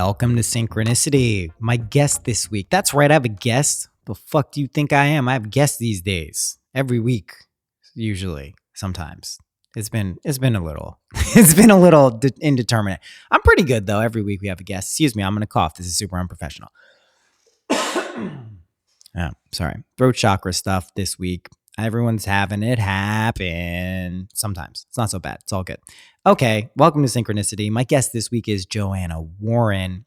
Welcome to Synchronicity. My guest this week. That's right, I have a guest. The fuck do you think I am? I have guests these days. Every week, usually, sometimes. It's been a little indeterminate. I'm pretty good though. Every week we have a guest. Excuse me, I'm gonna cough. This is super unprofessional. Yeah, sorry. Throat chakra stuff this week. Everyone's having it happen. Sometimes. It's not so bad. It's all good. Okay, welcome to Synchronicity. My guest this week is Johanna Warren.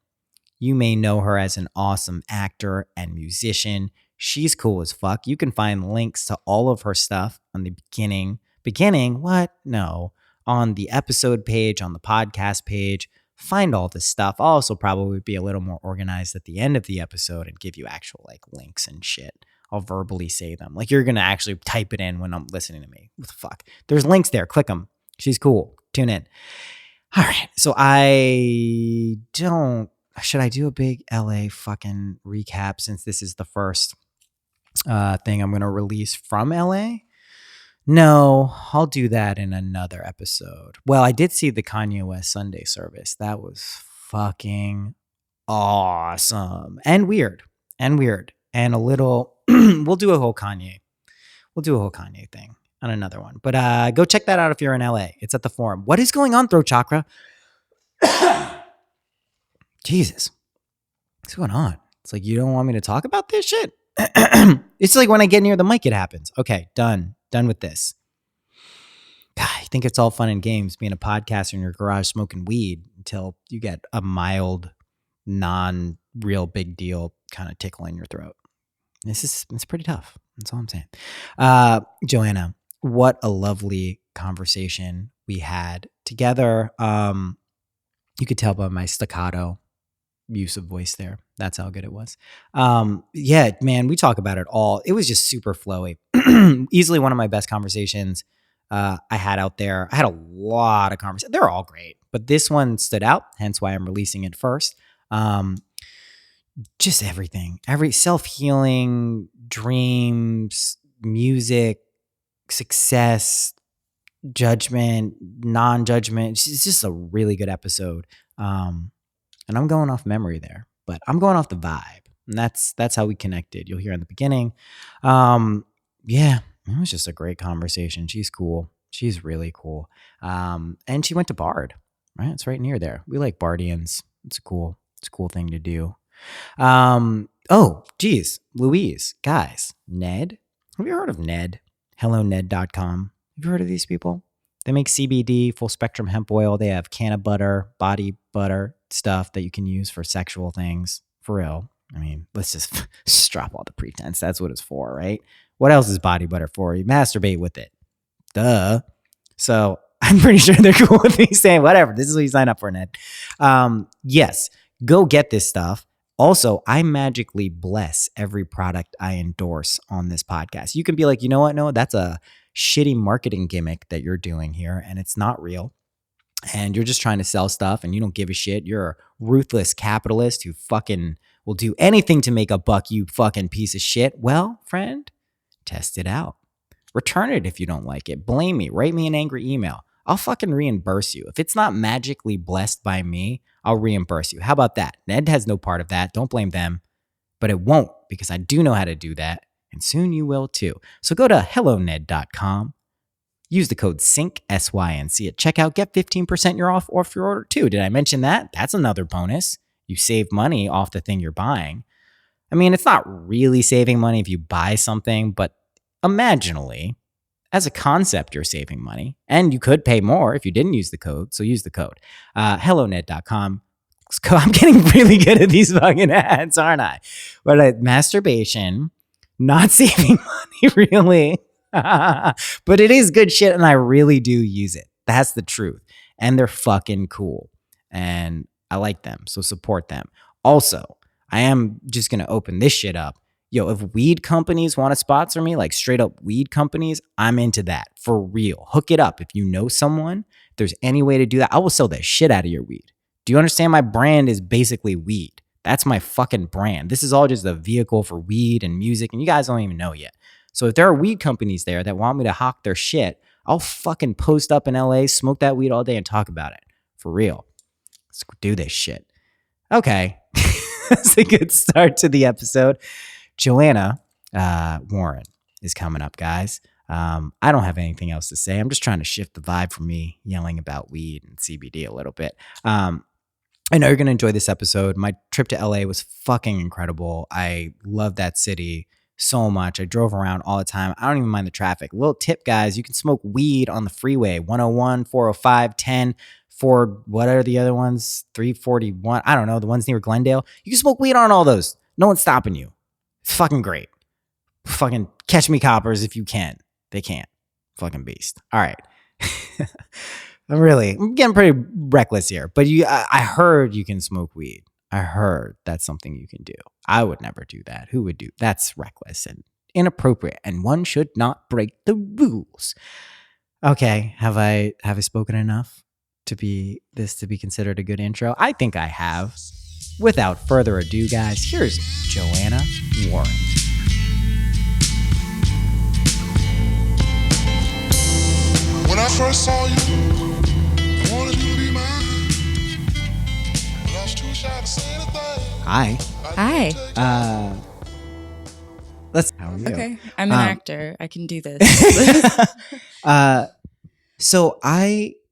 You may know her as an awesome actor and musician. She's cool as fuck. You can find links to all of her stuff on the beginning, what? No. On the episode page, on the podcast page. Find all this stuff. I'll also probably be a little more organized at the end of the episode and give you actual links and shit. I'll verbally say them. You're going to actually type it in when I'm listening to me. What the fuck? There's links there. Click them. She's cool. Tune in. All right. So should I do a big LA fucking recap since this is the first thing I'm going to release from LA? No, I'll do that in another episode. Well, I did see the Kanye West Sunday service. That was fucking awesome and weird and a little. We'll do a whole Kanye thing on another one. But go check that out if you're in LA. It's at the Forum. What is going on, throat chakra? Jesus, what's going on? It's like you don't want me to talk about this shit. It's like when I get near the mic, it happens. Okay, done with this. God, I think it's all fun and games being a podcaster in your garage smoking weed until you get a mild, non-real big deal kind of tickle in your throat. It's pretty tough. That's all I'm saying. Johanna, what a lovely conversation we had together. You could tell by my staccato use of voice there. That's how good it was. Yeah, man, we talk about it all. It was just super flowy. Easily one of my best conversations I had out there. I had a lot of conversations. They're all great, but this one stood out, hence why I'm releasing it first. Just everything, every self-healing, dreams, music, success, judgment, non-judgment. It's just a really good episode. And I'm going off memory there, but I'm going off the vibe. And that's how we connected. You'll hear in the beginning. Yeah, it was just a great conversation. She's cool. She's really cool. And she went to Bard, right? It's right near there. We like Bardians. It's a cool thing to do. Oh, geez, Louise, guys, Ned. Have you heard of Ned? HelloNed.com. Have you heard of these people? They make CBD, full spectrum hemp oil. They have canna butter, body butter stuff that you can use for sexual things. For real. I mean, let's just drop all the pretense. That's what it's for, right? What else is body butter for? You masturbate with it. Duh. So I'm pretty sure they're cool with me saying, whatever, this is what you sign up for, Ned. Yes, go get this stuff. Also, I magically bless every product I endorse on this podcast. You can be like, you know what? No, that's a shitty marketing gimmick that you're doing here, and it's not real. And you're just trying to sell stuff and you don't give a shit. You're a ruthless capitalist who fucking will do anything to make a buck, you fucking piece of shit. Well, friend, test it out. Return it if you don't like it. Blame me. Write me an angry email. I'll fucking reimburse you. If it's not magically blessed by me, I'll reimburse you. How about that? Ned has no part of that. Don't blame them. But it won't, because I do know how to do that. And soon you will too. So go to helloned.com. Use the code SYNC, SYNC at checkout. Get 15% off your order too. Did I mention that? That's another bonus. You save money off the thing you're buying. I mean, it's not really saving money if you buy something, but imaginally, as a concept, you're saving money. And you could pay more if you didn't use the code. So use the code. HelloNed.com. I'm getting really good at these fucking ads, aren't I? But masturbation, not saving money, really. But it is good shit, and I really do use it. That's the truth. And they're fucking cool. And I like them, so support them. Also, I am just going to open this shit up. Yo, if weed companies want to sponsor me, like straight up weed companies, I'm into that. For real. Hook it up. If you know someone, if there's any way to do that, I will sell the shit out of your weed. Do you understand? My brand is basically weed. That's my fucking brand. This is all just a vehicle for weed and music, and you guys don't even know yet. So if there are weed companies there that want me to hawk their shit, I'll fucking post up in LA, smoke that weed all day and talk about it. For real. Let's do this shit. Okay. That's a good start to the episode. Johanna Warren is coming up, guys. I don't have anything else to say. I'm just trying to shift the vibe from me yelling about weed and CBD a little bit. I know you're going to enjoy this episode. My trip to LA was fucking incredible. I love that city so much. I drove around all the time. I don't even mind the traffic. Little tip, guys, you can smoke weed on the freeway. 101, 405, 10, 4, what are the other ones? 341. I don't know. The ones near Glendale. You can smoke weed on all those. No one's stopping you. It's fucking great. Fucking catch me coppers if you can. They can't. Fucking beast. All right. I'm getting pretty reckless here, but I heard you can smoke weed. I heard that's something you can do. I would never do that. Who would do? That's reckless and inappropriate, and one should not break the rules. Okay, have I spoken enough to be considered a good intro? I think I have. Without further ado, guys, here's Johanna Warren. When I first saw you, I wanted you to be mine. But I was too shy to say anything. Hi. Hi. How are you? Okay, I'm an actor. I can do this. So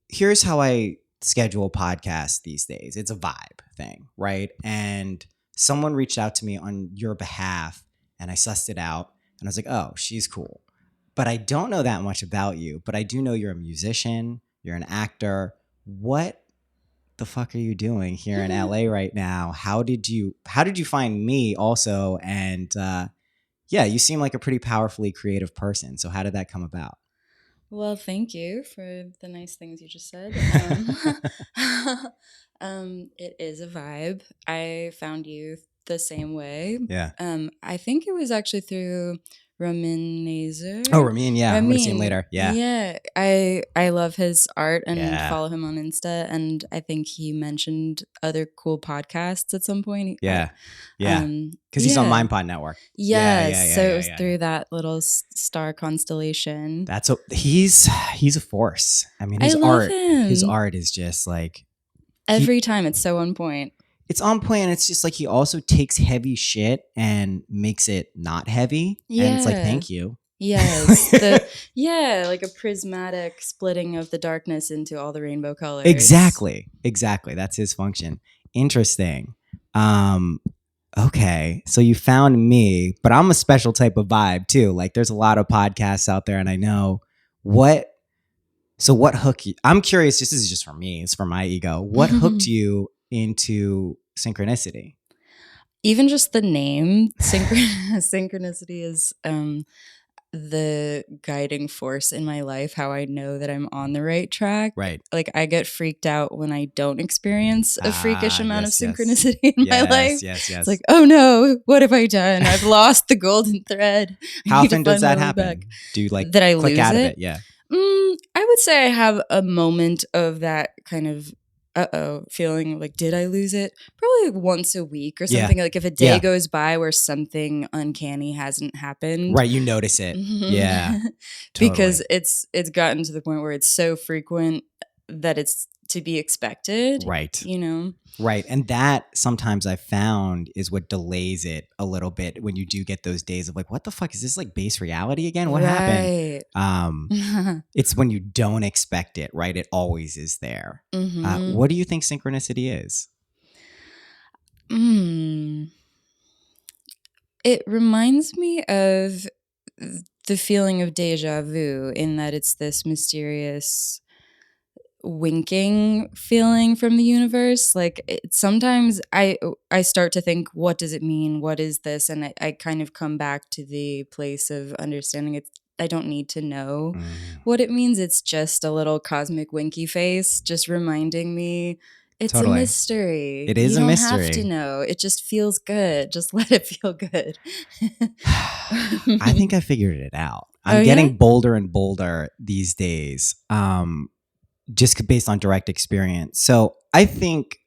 here's how I schedule podcasts these days. It's a vibe thing, right? And someone reached out to me on your behalf, and I sussed it out, and I was like, oh, she's cool. But I don't know that much about you, but I do know you're a musician, you're an actor. What the fuck are you doing here in LA right now? How did you find me also? And yeah, you seem like a pretty powerfully creative person. So how did that come about? Well, thank you for the nice things you just said. It is a vibe. I found you the same way. Yeah. I think it was actually through Ramin Nazer. Oh, Ramin, yeah. I'm going to see him later. Yeah. Yeah. I love his art and follow him on Insta. And I think he mentioned other cool podcasts at some point. Yeah. Yeah. Because he's on MindPod Network. Yes. So it was through that little star constellation. He's a force. I mean, his art is just like every time it's so on point. It's on point, and it's just like he also takes heavy shit and makes it not heavy. Yeah. And it's like, thank you. Yes. Like a prismatic splitting of the darkness into all the rainbow colors. Exactly. That's his function. Interesting. Okay. So you found me, but I'm a special type of vibe too. Like there's a lot of podcasts out there, and I know what hooked you? I'm curious, this is just for me, it's for my ego. What hooked you into Synchronicity? Even just the name, Synchronicity is the guiding force in my life, how I know that I'm on the right track. Right. Like I get freaked out when I don't experience a freakish amount of synchronicity in my life. Yes. It's like, oh no, what have I done? I've lost the golden thread. How often does that happen? Back. Do you like that I click lose out it? Of it? Yeah. I would say I have a moment of that kind of feeling like, did I lose it? Probably once a week or something. Like if a day goes by where something uncanny hasn't happened. Right, you notice it. Yeah. Totally. Because it's gotten to the point where it's so frequent that it's to be expected. Right. You know? Right. And that sometimes I found is what delays it a little bit when you do get those days of like, what the fuck? Is this like base reality again? What happened? It's when you don't expect it, right? It always is there. What do you think synchronicity is? It reminds me of the feeling of deja vu in that it's this mysterious winking feeling from the universe. Like sometimes I start to think, what does it mean? What is this? And I kind of come back to the place of understanding it. I don't need to know what it means. It's just a little cosmic winky face just reminding me it's a mystery. It is a mystery. You don't have to know. It just feels good. Just let it feel good. I think I figured it out. I'm getting bolder and bolder these days. Just based on direct experience. So I think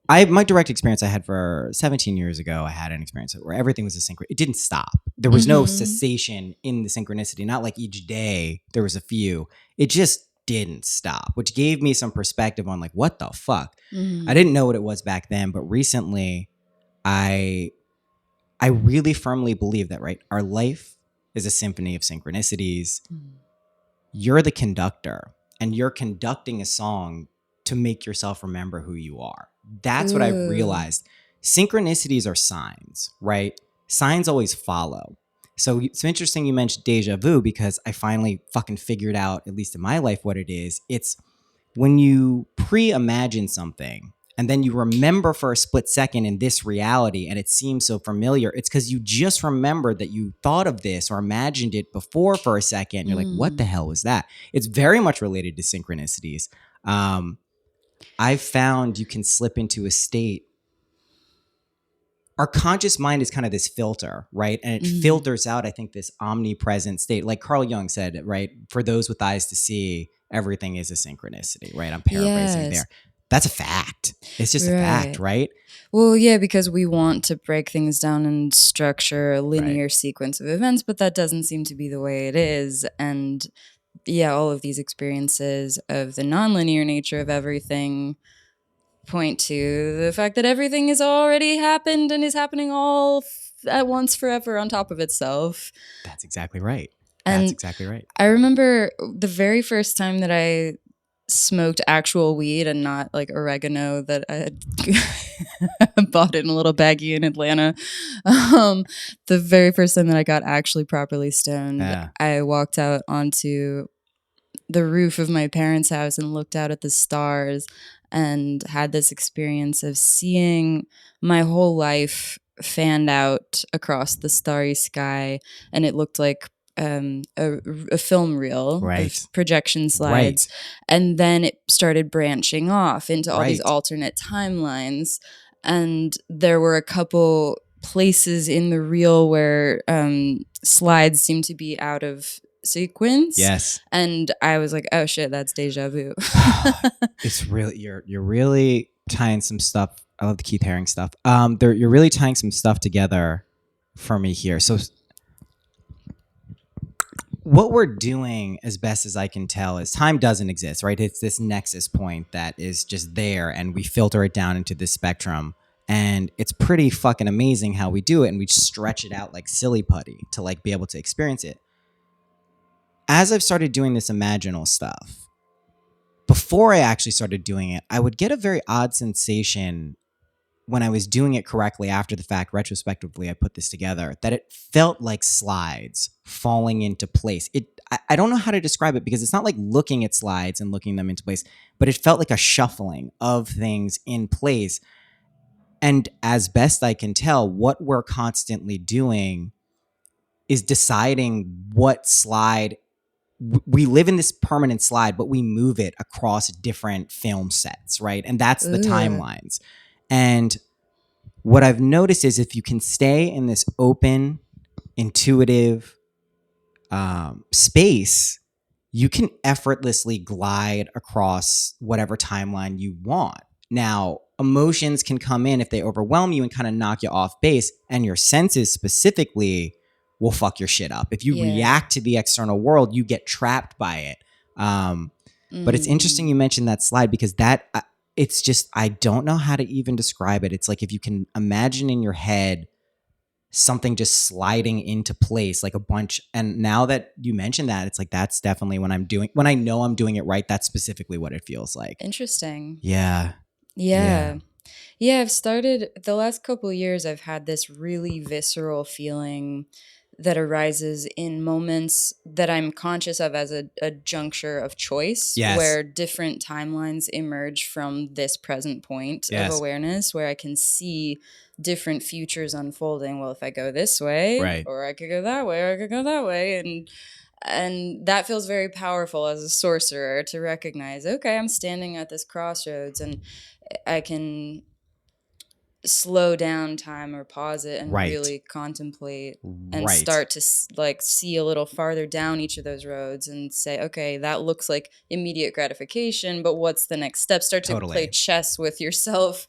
my direct experience I had for 17 years ago, I had an experience where everything was a synchro. It didn't stop. There was no cessation in the synchronicity. Not like each day there was a few. It just didn't stop, which gave me some perspective on like, what the fuck? Mm-hmm. I didn't know what it was back then, but recently I really firmly believe that, right? Our life is a symphony of synchronicities. Mm-hmm. You're the conductor and you're conducting a song to make yourself remember who you are. That's what I've realized. Synchronicities are signs, right? Signs always follow. So it's interesting you mentioned deja vu, because I finally fucking figured out, at least in my life, what it is. It's when you pre-imagine something and then you remember for a split second in this reality and it seems so familiar, it's because you just remembered that you thought of this or imagined it before for a second. You're like, what the hell was that? It's very much related to synchronicities. I've found you can slip into a state. Our conscious mind is kind of this filter, right? And it filters out, I think, this omnipresent state. Like Carl Jung said, right? For those with eyes to see, everything is a synchronicity, right? I'm paraphrasing there. That's a fact. It's just a fact, right? Well, yeah, because we want to break things down and structure a linear sequence of events, but that doesn't seem to be the way it is. And yeah, all of these experiences of the nonlinear nature of everything point to the fact that everything has already happened and is happening all at once forever on top of itself. That's exactly right. And that's exactly right. I remember the very first time that I smoked actual weed and not like oregano that I had bought in a little baggie in Atlanta. The very first time that I got actually properly stoned, I walked out onto the roof of my parents' house and looked out at the stars and had this experience of seeing my whole life fanned out across the starry sky, and it looked like a film reel of projection slides, and then it started branching off into all these alternate timelines, and there were a couple places in the reel where slides seemed to be out of sequence. Yes. And I was like, oh shit, that's deja vu. It's really, you're really tying some stuff. I love the Keith Haring stuff. You're really tying some stuff together for me here. So what we're doing, as best as I can tell, is time doesn't exist, right? It's this nexus point that is just there, and we filter it down into this spectrum. And it's pretty fucking amazing how we do it, and we stretch it out like silly putty to like be able to experience it. As I've started doing this imaginal stuff, before I actually started doing it, I would get a very odd sensation when I was doing it correctly after the fact. Retrospectively, I put this together, that it felt like slides falling into place. I don't know how to describe it, because it's not like looking at slides and looking them into place, but it felt like a shuffling of things in place. And as best I can tell, what we're constantly doing is deciding what slide. We live in this permanent slide, but we move it across different film sets, right? And that's the timelines. And what I've noticed is if you can stay in this open, intuitive space, you can effortlessly glide across whatever timeline you want. Now, emotions can come in if they overwhelm you and kind of knock you off base, and your senses specifically will fuck your shit up. If you react to the external world, you get trapped by it. But it's interesting you mentioned that slide, because that it's just, I don't know how to even describe it. It's like if you can imagine in your head something just sliding into place like a bunch. And now that you mentioned that, it's like, that's definitely when I know I'm doing it right, that's specifically what it feels like. Interesting. Yeah. I've started the last couple of years, I've had this really visceral feeling that arises in moments that I'm conscious of as a juncture of choice, where different timelines emerge from this present point of awareness, where I can see different futures unfolding. Well, if I go this way, or I could go that way, or I could go that way. And that feels very powerful as a sorcerer, to recognize, okay, I'm standing at this crossroads, and I can slow down time or pause it and Right. really contemplate and Right. start to like see a little farther down each of those roads and say, okay, that looks like immediate gratification, but what's the next step? Start to play Totally. chess with yourself.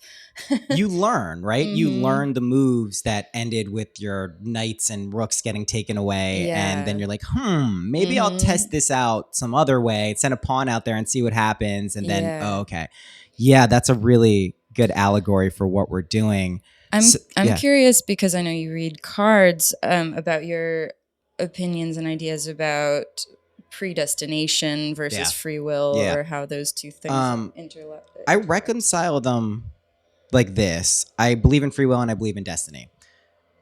You learn, right? You learn the moves that ended with your knights and rooks getting taken away. And then you're like, maybe I'll test this out some other way. Send a pawn out there and see what happens. And then, oh, okay. Yeah, that's a really good allegory for what we're doing. I'm curious because I know you read cards about your opinions and ideas about predestination versus free will, or how those two things interlap. I reconcile them like this. I believe in free will and I believe in destiny.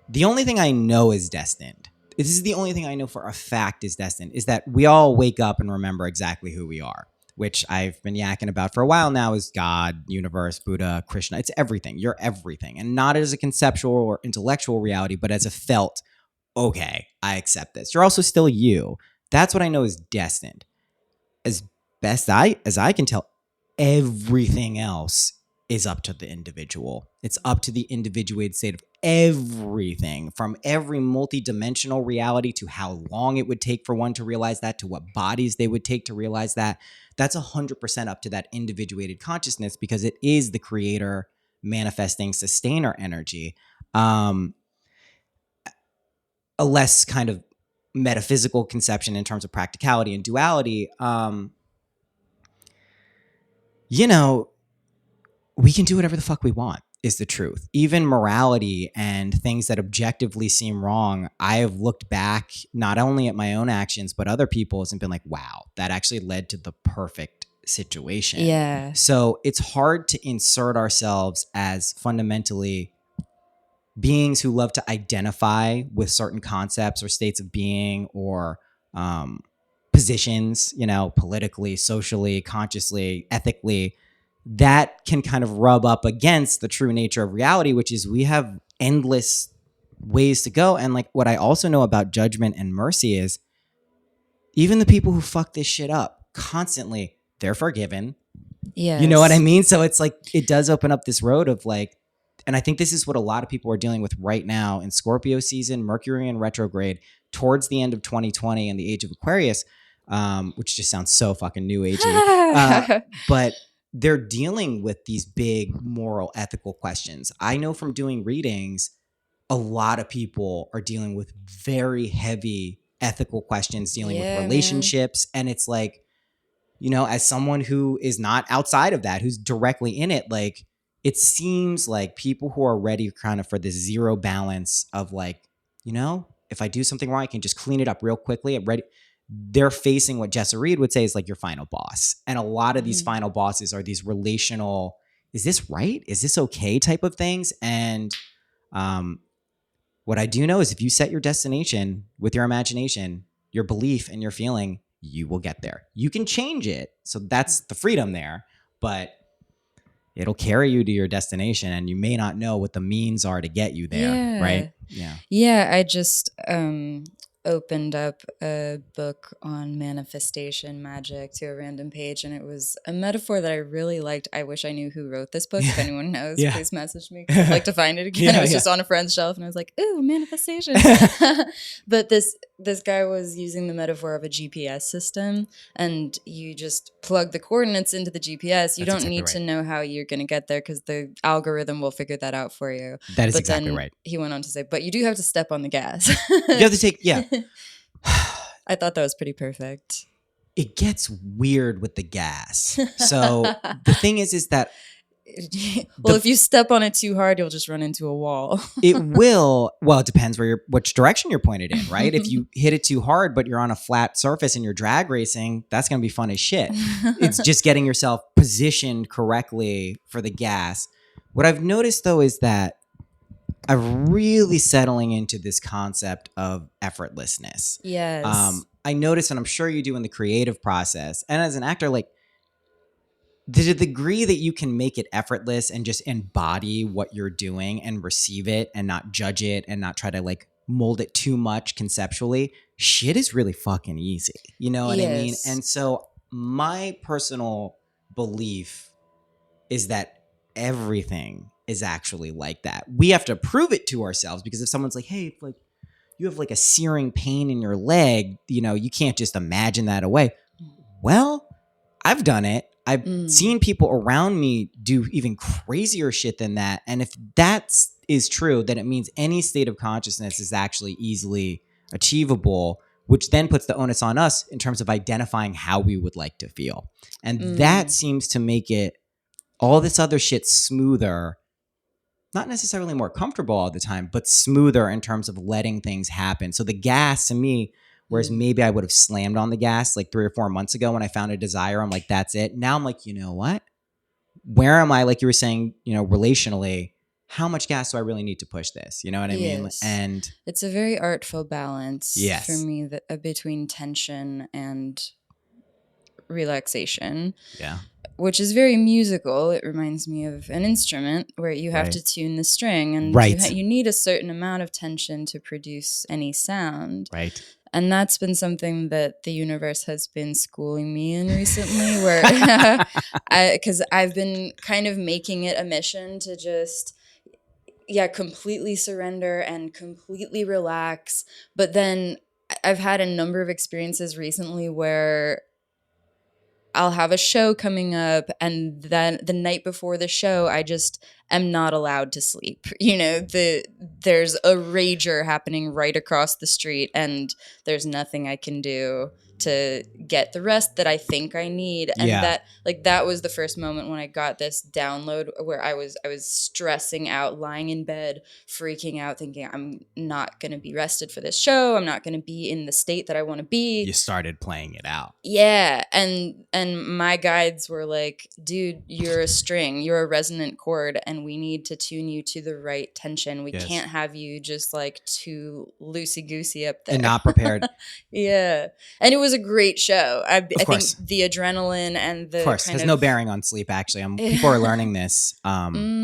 The only thing I know is destined. This is the only thing I know for a fact is destined, is that we all wake up and remember exactly who we are, which I've been yakking about for a while now, is God, universe, Buddha, Krishna. It's everything. You're everything. And not as a conceptual or intellectual reality, but as a felt, okay, I accept this. You're also still you. That's what I know is destined. As best as I can tell, everything else is up to the individual. It's up to the individuated state of everything, from every multidimensional reality to how long it would take for one to realize that, to what bodies they would take to realize that. That's 100% up to that individuated consciousness, because it is the creator manifesting sustainer energy. A less kind of metaphysical conception in terms of practicality and duality. We can do whatever the fuck we want, is the truth. Even morality and things that objectively seem wrong, I have looked back not only at my own actions, but other people's, and been like, wow, that actually led to the perfect situation. Yeah. So it's hard to insert ourselves as fundamentally beings who love to identify with certain concepts or states of being, or positions, politically, socially, consciously, ethically, that can kind of rub up against the true nature of reality, which is we have endless ways to go. And like, what I also know about judgment and mercy is even the people who fuck this shit up constantly, they're forgiven. Yes. You know what I mean? So it's like, it does open up this road of like, and I think this is what a lot of people are dealing with right now in Scorpio season, Mercury in retrograde, towards the end of 2020 and the age of Aquarius, which just sounds so fucking new agey. But they're dealing with these big moral, ethical questions. I know from doing readings, a lot of people are dealing with very heavy ethical questions, dealing with relationships. Man. And it's like, as someone who is not outside of that, who's directly in it, like, it seems like people who are ready kind of for this zero balance of like, if I do something wrong, I can just clean it up real quickly. I'm ready. They're facing what Jessa Reed would say is like your final boss. And a lot of these final bosses are these relational, is this right? Is this okay type of things? And what I do know is if you set your destination with your imagination, your belief and your feeling, you will get there. You can change it. So that's the freedom there, but it'll carry you to your destination, and you may not know what the means are to get you there. Right? Yeah. Yeah. I just opened up a book on manifestation magic to a random page, and it was a metaphor that I really liked. I wish I knew who wrote this book. If anyone knows, please message me, 'cause I'd like to find it again. It was just on a friend's shelf, and I was like, ooh, manifestation. But this guy was using the metaphor of a GPS system, and you just plug the coordinates into the GPS. You don't need to know how you're going to get there, because the algorithm will figure that out for you. That is exactly right. He went on to say, but you do have to step on the gas. You have to take, I thought that was pretty perfect. It gets weird with the gas. So the thing is that if you step on it too hard, you'll just run into a wall. It will. Well, it depends which direction you're pointed in, right? If you hit it too hard, but you're on a flat surface and you're drag racing, that's going to be fun as shit. It's just getting yourself positioned correctly for the gas. What I've noticed though is that I'm really settling into this concept of effortlessness. Yes. I notice, and I'm sure you do in the creative process, and as an actor, like, the degree that you can make it effortless and just embody what you're doing and receive it and not judge it and not try to like mold it too much conceptually, shit is really fucking easy. You know what I mean? And so my personal belief is that everything is actually like that. We have to prove it to ourselves, because if someone's like, hey, like you have like a searing pain in your leg, you know, you can't just imagine that away. Well, I've done it. I've seen people around me do even crazier shit than that. And if that is true, then it means any state of consciousness is actually easily achievable, which then puts the onus on us in terms of identifying how we would like to feel. And that seems to make it all this other shit smoother, not necessarily more comfortable all the time, but smoother in terms of letting things happen. So the gas to me, whereas maybe I would have slammed on the gas like 3 or 4 months ago when I found a desire, I'm like, that's it. Now I'm like, you know what? Where am I, like you were saying, you know, relationally, how much gas do I really need to push this? You know what I mean? And it's a very artful balance Yes. for me between tension and relaxation. yeah, Which is very musical. It reminds me of an instrument where you have Right. to tune the string, and Right. you need a certain amount of tension to produce any sound. right. And that's been something that the universe has been schooling me in recently, where because I've been kind of making it a mission to just completely surrender and completely relax. But then I've had a number of experiences recently where I'll have a show coming up, and then the night before the show, I just am not allowed to sleep. You know, there's a rager happening right across the street, and there's nothing I can do to get the rest that I think I need. And Yeah. that was the first moment when I got this download where I was stressing out, lying in bed, freaking out, thinking I'm not going to be rested for this show. I'm not going to be in the state that I want to be. You started playing it out. Yeah, and my guides were like, dude, you're a string, you're a resonant chord, and we need to tune you to the right tension. We Yes. can't have you just like too loosey-goosey up there. And not prepared. Yeah. And it was a great show. I think course. the adrenaline and the Of course, has no bearing on sleep, actually. People are learning this.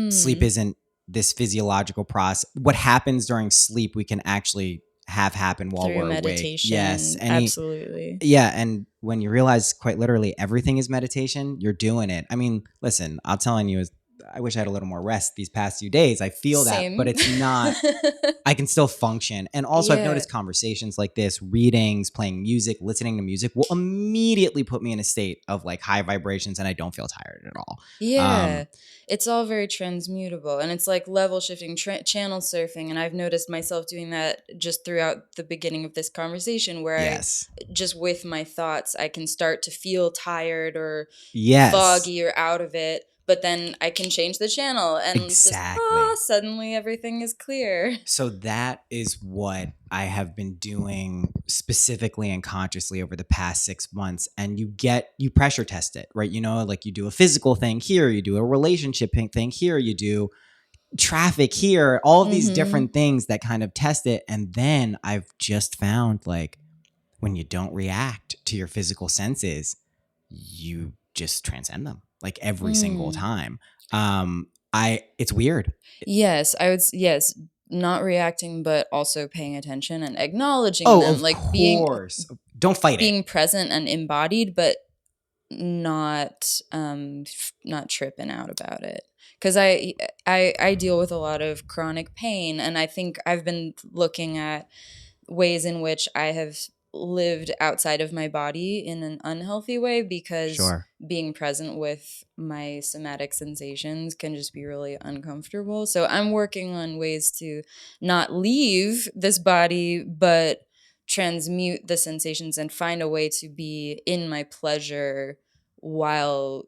Sleep isn't this physiological process. What happens during sleep, we can actually have happen while through we're meditation. awake. Yes. Absolutely. Yeah. And when you realize quite literally everything is meditation, you're doing it. I mean, listen, I'm telling you, I wish I had a little more rest these past few days. I feel Same. that, but it's not, I can still function. And also I've noticed conversations like this, readings, playing music, listening to music will immediately put me in a state of like high vibrations, and I don't feel tired at all. Yeah. It's all very transmutable, and it's like level shifting, channel surfing. And I've noticed myself doing that just throughout the beginning of this conversation, where Yes. I just with my thoughts, I can start to feel tired or Yes. foggy or out of it. But then I can change the channel, and Exactly. just, suddenly everything is clear. So that is what I have been doing specifically and consciously over the past 6 months. And you pressure test it, right? You know, like you do a physical thing here, you do a relationship thing here, you do traffic here, all of these different things that kind of test it. And then I've just found, like, when you don't react to your physical senses, you just transcend them, like every single time. It's weird. Yes, yes, not reacting, but also paying attention and acknowledging Oh, them, of like course. Don't fight being present and embodied, but not not tripping out about it. Because I deal with a lot of chronic pain, and I think I've been looking at ways in which I have lived outside of my body in an unhealthy way, because being present with my somatic sensations can just be really uncomfortable. So I'm working on ways to not leave this body, but transmute the sensations and find a way to be in my pleasure while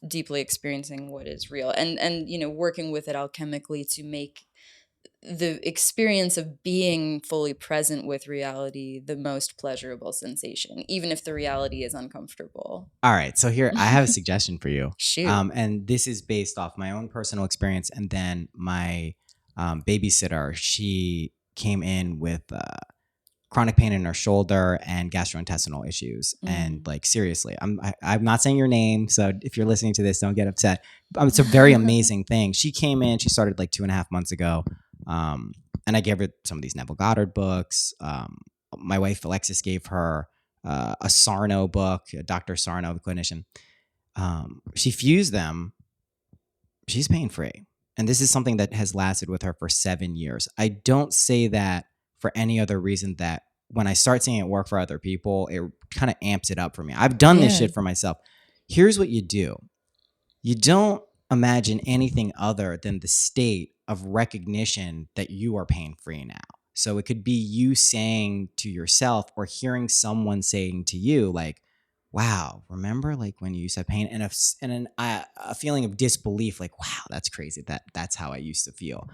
deeply experiencing what is real, and you know, working with it alchemically to make the experience of being fully present with reality the most pleasurable sensation, even if the reality is uncomfortable. All right. So here, I have a suggestion for you. Shoot. And this is based off my own personal experience. And then my babysitter, she came in with chronic pain in her shoulder and gastrointestinal issues. And like, seriously, I'm not saying your name, so if you're listening to this, don't get upset. It's a very amazing thing. She came in, she started like 2.5 months ago. And I gave her some of these Neville Goddard books. My wife, Alexis, gave her a Sarno book, Dr. Sarno, the clinician. She fused them. She's pain-free. and this is something that has lasted with her for 7 years. I don't say that for any other reason that when I start seeing it work for other people, it kind of amps it up for me. I've done this shit for myself. Here's what you do. You don't imagine anything other than the state of recognition that you are pain-free now. So it could be you saying to yourself or hearing someone saying to you, like, wow, remember like when you used to have pain, and a feeling of disbelief, like, wow, that's crazy. That's how I used to feel.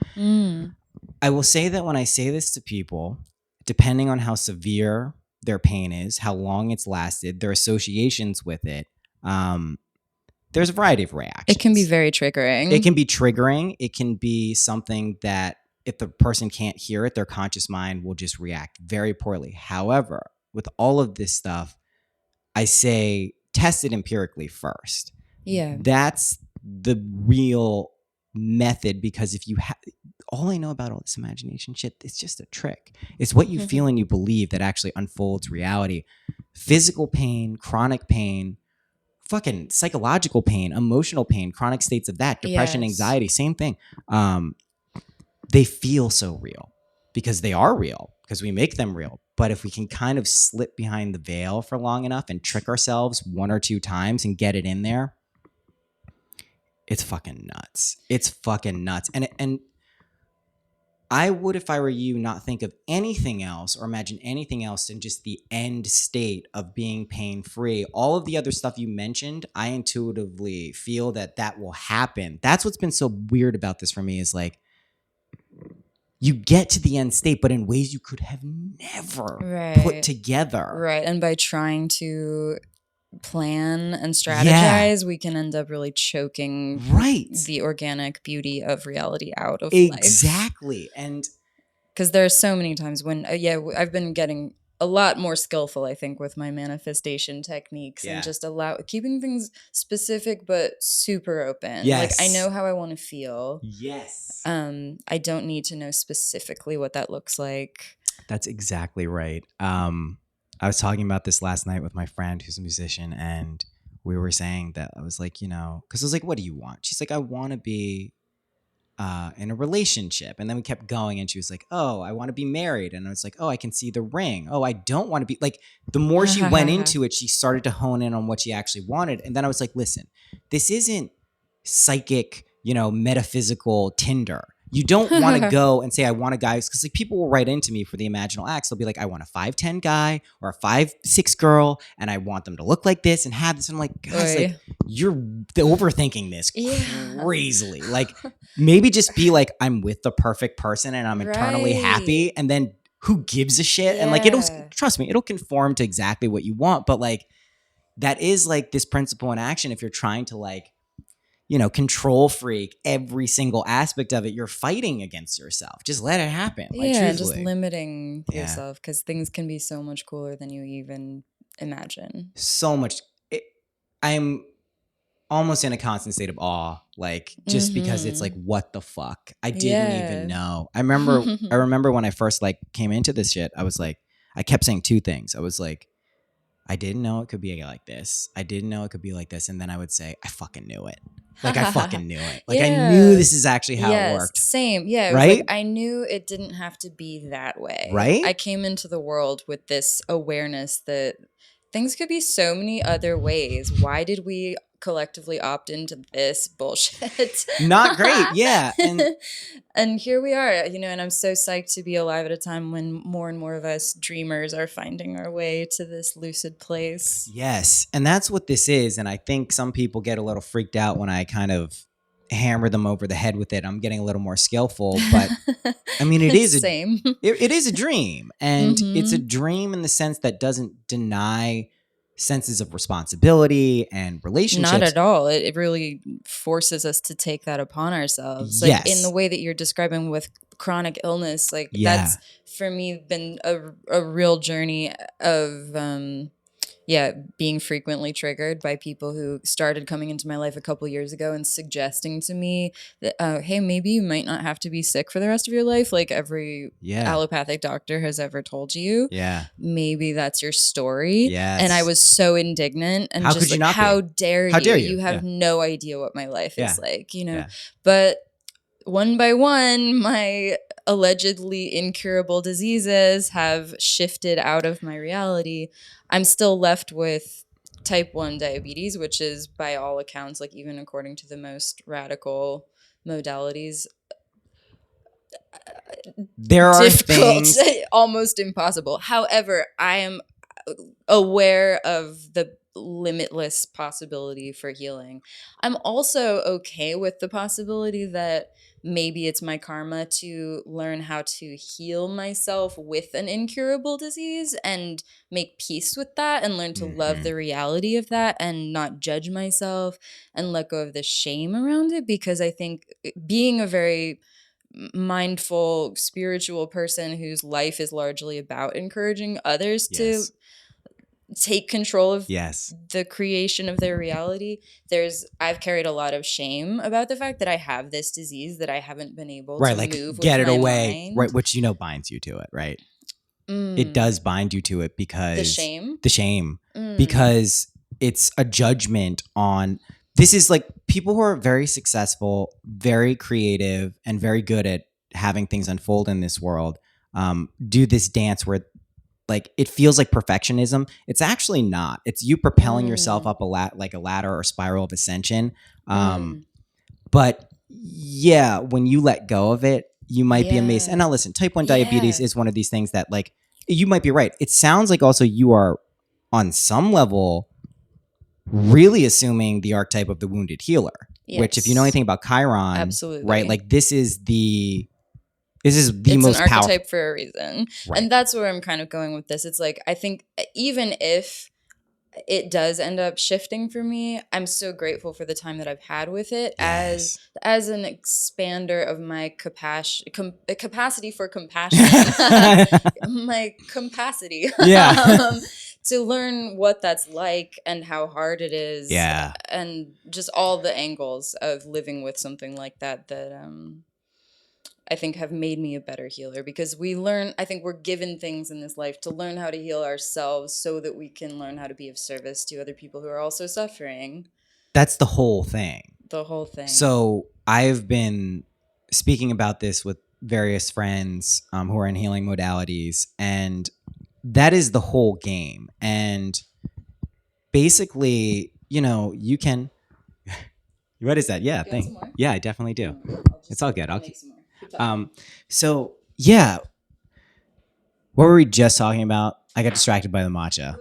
I will say that when I say this to people, depending on how severe their pain is, how long it's lasted, their associations with it, there's a variety of reactions. It can be very triggering. It can be triggering. It can be something that if the person can't hear it, their conscious mind will just react very poorly. However, with all of this stuff, I say test it empirically first. Yeah. That's the real method, because if you have, all I know about all this imagination shit, it's just a trick. It's what you feel and you believe that actually unfolds reality. Physical pain, chronic pain, fucking psychological pain, emotional pain, chronic states of that, depression, anxiety, same thing. They feel so real because they are real, because we make them real. But if we can kind of slip behind the veil for long enough and trick ourselves 1 or 2 times and get it in there, it's fucking nuts. It's fucking nuts. And I would, if I were you, not think of anything else or imagine anything else than just the end state of being pain-free. All of the other stuff you mentioned, I intuitively feel that will happen. That's what's been so weird about this for me, is like, you get to the end state, but in ways you could have never put together. Right. And by trying to plan and strategize, we can end up really choking the organic beauty of reality out of life. Exactly. And because there are so many times when, I've been getting a lot more skillful, I think, with my manifestation techniques and just keeping things specific but super open. Yes. Like, I know how I want to feel. Yes. I don't need to know specifically what that looks like. That's exactly right. I was talking about this last night with my friend who's a musician, and we were saying that I was like, because I was like, what do you want? She's like, I want to be in a relationship. And then we kept going, and she was like, oh, I want to be married. And I was like, oh, I can see the ring. Oh, I don't want to be, like, the more she went into it, she started to hone in on what she actually wanted. And then I was like, listen, this isn't psychic, metaphysical Tinder. You don't want to go and say, I want a guy, because like people will write into me for the imaginal acts. They'll be like, I want a 5'10" guy or a 5'6" girl, and I want them to look like this and have this. And I'm like, guys, like, you're overthinking this crazily. Like, maybe just be like, I'm with the perfect person and I'm eternally happy. And then who gives a shit? And like, trust me, it'll conform to exactly what you want. But like, that is like this principle in action. If you're trying to like, control freak every single aspect of it, you're fighting against yourself. Just let it happen. Like, just limiting yourself, because things can be so much cooler than you even imagine. So much. I'm almost in a constant state of awe, like, just because it's like, what the fuck? I didn't even know. I remember when I first like came into this shit, I was like, I kept saying 2 things. I was like, I didn't know it could be like this. I didn't know it could be like this. And then I would say, I fucking knew it. Like, I fucking knew it. Like, I knew this is actually how it worked. Same. Yeah. It was like, I knew it didn't have to be that way. Right? I came into the world with this awareness that things could be so many other ways. Why did we collectively opt into this bullshit? Not great. Yeah. And here we are, and I'm so psyched to be alive at a time when more and more of us dreamers are finding our way to this lucid place. Yes. And that's what this is. And I think some people get a little freaked out when I kind of hammer them over the head with it. I'm getting a little more skillful, but I mean, it is it is a dream, and it's a dream in the sense that doesn't deny senses of responsibility and relationships. Not at all. It really forces us to take that upon ourselves. Like, in the way that you're describing with chronic illness, like that's for me been a real journey of being frequently triggered by people who started coming into my life a couple years ago and suggesting to me that, hey, maybe you might not have to be sick for the rest of your life, like every allopathic doctor has ever told you. Yeah. Maybe that's your story. Yes. And I was so indignant and how just like, how dare you? You have no idea what my life is like, But one by one, my allegedly incurable diseases have shifted out of my reality. I'm still left with type 1 diabetes, which is by all accounts, like even according to the most radical modalities, There are difficult, things. almost impossible. However, I am aware of the limitless possibility for healing. I'm also okay with the possibility that maybe it's my karma to learn how to heal myself with an incurable disease and make peace with that and learn to love the reality of that and not judge myself and let go of the shame around it, because I think being a very mindful spiritual person whose life is largely about encouraging others to take control of the creation of their reality, I've carried a lot of shame about the fact that I have this disease that I haven't been able to Like move get with it my away, mind. right? Which binds you to it, right? It does bind you to it because the shame because it's a judgment on. This is like people who are very successful, very creative, and very good at having things unfold in this world. Do this dance where like it feels like perfectionism. It's actually not. It's you propelling yourself up like a ladder or spiral of ascension. But yeah, when you let go of it, you might be amazed. And now listen, type 1 diabetes is one of these things that like you might be right. It sounds like also you are on some level really assuming the archetype of the wounded healer, which if you know anything about Chiron, absolutely, right? Like this is the it's most an archetype powerful for a reason. Right. And that's where I'm kind of going with this. It's like, I think even if it does end up shifting for me, I'm so grateful for the time that I've had with it as an expander of my capacity for compassion, my capacity to learn what that's like and how hard it is, and just all the angles of living with something like that I think have made me a better healer, because I think we're given things in this life to learn how to heal ourselves so that we can learn how to be of service to other people who are also suffering. That's the whole thing. The whole thing. So I've been speaking about this with various friends who are in healing modalities, and that is the whole game. And basically, you can. What is that? Yeah, thanks. Yeah, I definitely do. It's all good. I'll keep some more. So yeah, what were we just talking about? I got distracted by the matcha.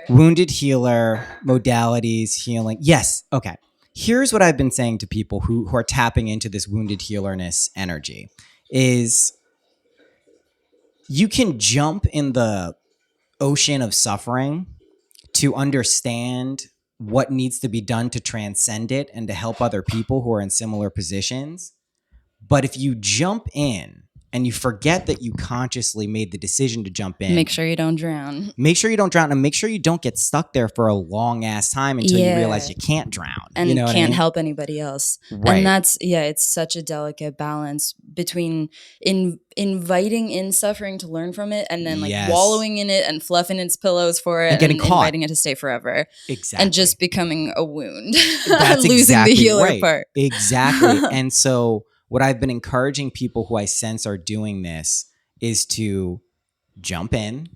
Wounded healer, modalities, healing. Yes. Okay. Here's what I've been saying to people who are tapping into this wounded healerness energy is you can jump in the ocean of suffering to understand what needs to be done to transcend it and to help other people who are in similar positions. But if you jump in and you forget that you consciously made the decision to jump in, make sure you don't drown. Make sure you don't drown, and make sure you don't get stuck there for a long ass time until you realize you can't drown. And you know can't help anybody else. Right. And that's, it's such a delicate balance between inviting in suffering to learn from it and then wallowing in it and fluffing its pillows for it and getting caught. Inviting it to stay forever. Exactly. And just becoming a wound. That's losing exactly the healer right. part. Exactly. And so what I've been encouraging people who I sense are doing this is to jump in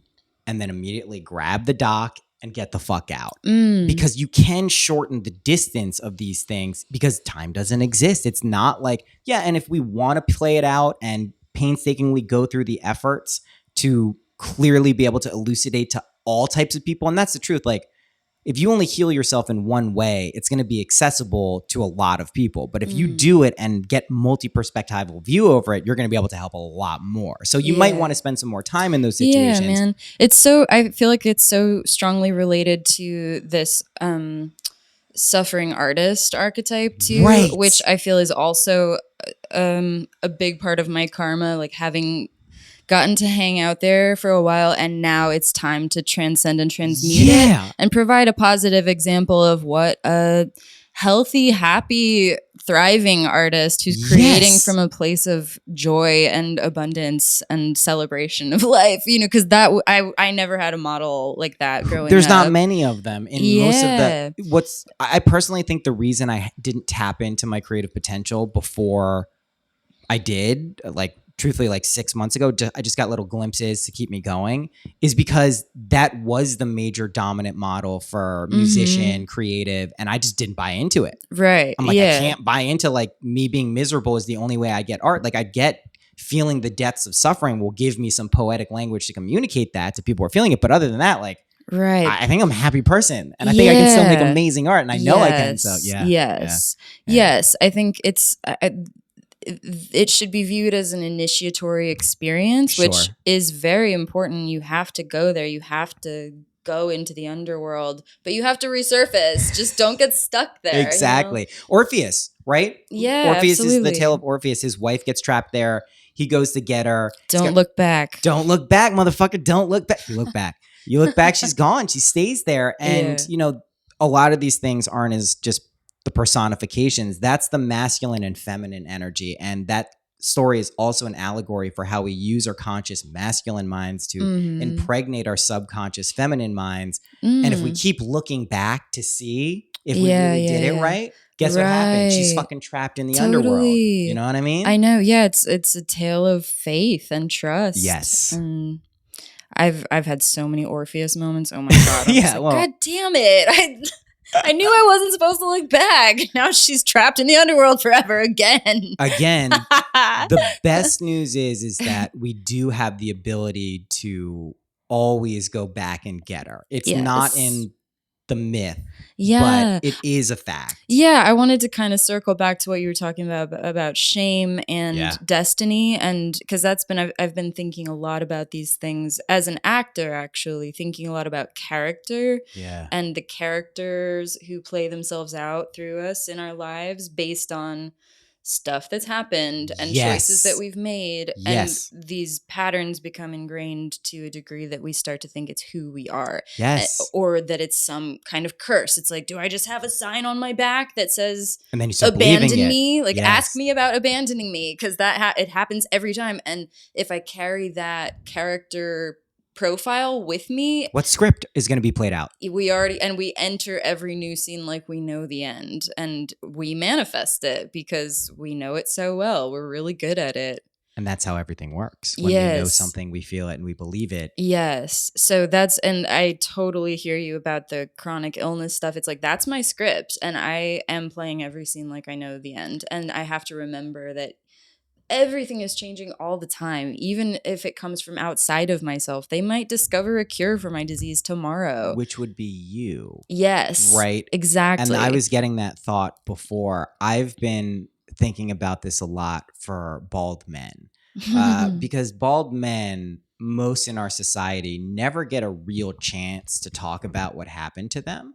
and then immediately grab the dock and get the fuck out. Because you can shorten the distance of these things because time doesn't exist. It's not like, and if we want to play it out and painstakingly go through the efforts to clearly be able to elucidate to all types of people, and that's the truth, like, if you only heal yourself in one way, it's going to be accessible to a lot of people. But if you do it and get multi-perspectival view over it, you're going to be able to help a lot more. So you might want to spend some more time in those situations. Yeah, man. I feel like it's so strongly related to this suffering artist archetype too, right. Which I feel is also a big part of my karma, like having gotten to hang out there for a while, and now it's time to transcend and transmute it and provide a positive example of what a healthy, happy, thriving artist who's creating from a place of joy and abundance and celebration of life, because that I never had a model like that growing up. There's not many of them in most of the I personally think the reason I didn't tap into my creative potential before I did, like, truthfully, like 6 months ago, I just got little glimpses to keep me going, is because that was the major dominant model for musician, creative, and I just didn't buy into it. Right. I'm like, yeah. I can't buy into like me being miserable is the only way I get art. Like, I get feeling the depths of suffering will give me some poetic language to communicate that to people who are feeling it. But other than that, like, Right. I think I'm a happy person, and I think I can still make amazing art, and I know I can. So Yes. I think it should be viewed as an initiatory experience, which Sure. is very important. You have to go there. You have to go into the underworld, but you have to resurface. Just don't get stuck there. Exactly. You know? Orpheus, right? Yeah, Orpheus absolutely. is the tale of Orpheus. His wife gets trapped there. He goes to get her. Don't look back. Don't look back, motherfucker. Don't look back. You look back. You look back. She's gone. She stays there. And, you know, a lot of these things aren't as just the personifications. That's the masculine and feminine energy. And that story is also an allegory for how we use our conscious masculine minds to impregnate our subconscious feminine minds. And if we keep looking back to see if we really did it right, guess what happened? She's fucking trapped in the underworld. You know what I mean? I know. Yeah, it's a tale of faith and trust. Yes. And I've had so many Orpheus moments. Oh my god. God damn it. I knew I wasn't supposed to look back. Now she's trapped in the underworld forever again. The best news is that we do have the ability to always go back and get her. It's not in the myth, but it is a fact. Yeah, I wanted to kind of circle back to what you were talking about shame and destiny, and because I've been thinking a lot about these things as an actor, actually thinking a lot about character and the characters who play themselves out through us in our lives based on stuff that's happened and choices that we've made. And these patterns become ingrained to a degree that we start to think it's who we are. Or that it's some kind of curse. It's like, do I just have a sign on my back that says, and then you start abandon me? Like, ask me about abandoning me, because it happens every time. And if I carry that character profile with me, what script is going to be played out? We enter every new scene like we know the end, and we manifest it because we know it so well. We're really good at it. And that's how everything works. When we know something, we feel it and we believe it. Yes. So and I totally hear you about the chronic illness stuff. It's like, that's my script, and I am playing every scene like I know the end. And I have to remember that everything is changing all the time. Even if it comes from outside of myself, they might discover a cure for my disease tomorrow. Which would be you. Yes. Right? Exactly. And I was getting that thought before. I've been thinking about this a lot for bald men. Because bald men, most in our society, never get a real chance to talk about what happened to them.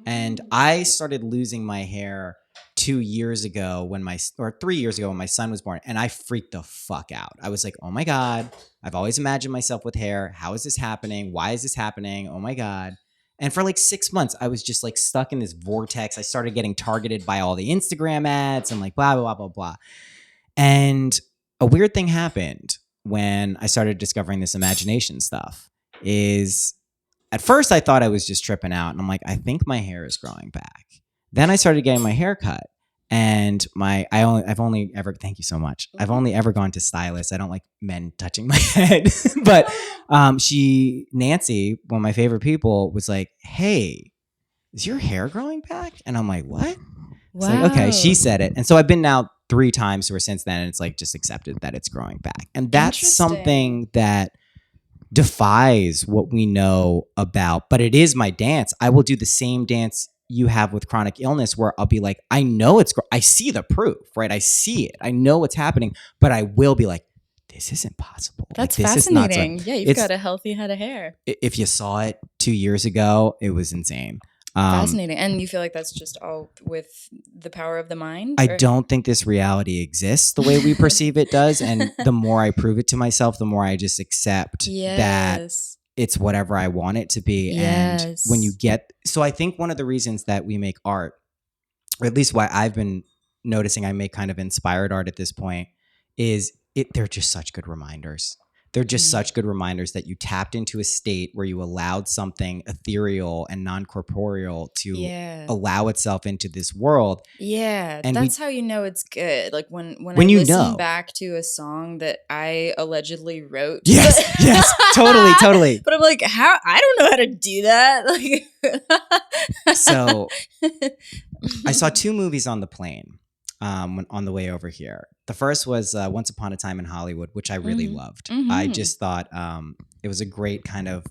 And I started losing my hair 2 years ago or 3 years ago when my son was born, and I freaked the fuck out. I was like, oh my God, I've always imagined myself with hair. How is this happening? Why is this happening? Oh my God. And for like 6 months, I was just like stuck in this vortex. I started getting targeted by all the Instagram ads and like blah, blah, blah, blah, blah. And a weird thing happened when I started discovering this imagination stuff. Is at first I thought I was just tripping out, and I'm like, I think my hair is growing back. Then I started getting my hair cut, and I've only ever, thank you so much. I've only ever gone to stylists. I don't like men touching my head, but Nancy, one of my favorite people, was like, hey, is your hair growing back? And I'm like, what? Wow. Like, okay, she said it. And so I've been now 3 times to her since then, and it's like just accepted that it's growing back. And that's something that defies what we know about, but it is my dance. I will do the same dance you have with chronic illness, where I'll be like, I know I see the proof, right? I see it. I know what's happening, but I will be like, this isn't possible. That's like, this fascinating. Is not, yeah, you've got a healthy head of hair. If you saw it 2 years ago, it was insane. Fascinating. And you feel like that's just all with the power of the mind? I don't think this reality exists the way we perceive it does. And the more I prove it to myself, the more I just accept that it's whatever I want it to be. And when you so I think one of the reasons that we make art, or at least why I've been noticing I make kind of inspired art at this point, is they're just such good reminders. they're just such good reminders that you tapped into a state where you allowed something ethereal and non-corporeal to allow itself into this world. Yeah, And that's how you know it's good. Like when I you listen know. back to a song that I allegedly wrote. Yes, totally. But I'm like, how? I don't know how to do that. Like, so I saw 2 movies on the plane on the way over here. The first was Once Upon a Time in Hollywood, which I really loved. I just thought it was a great kind of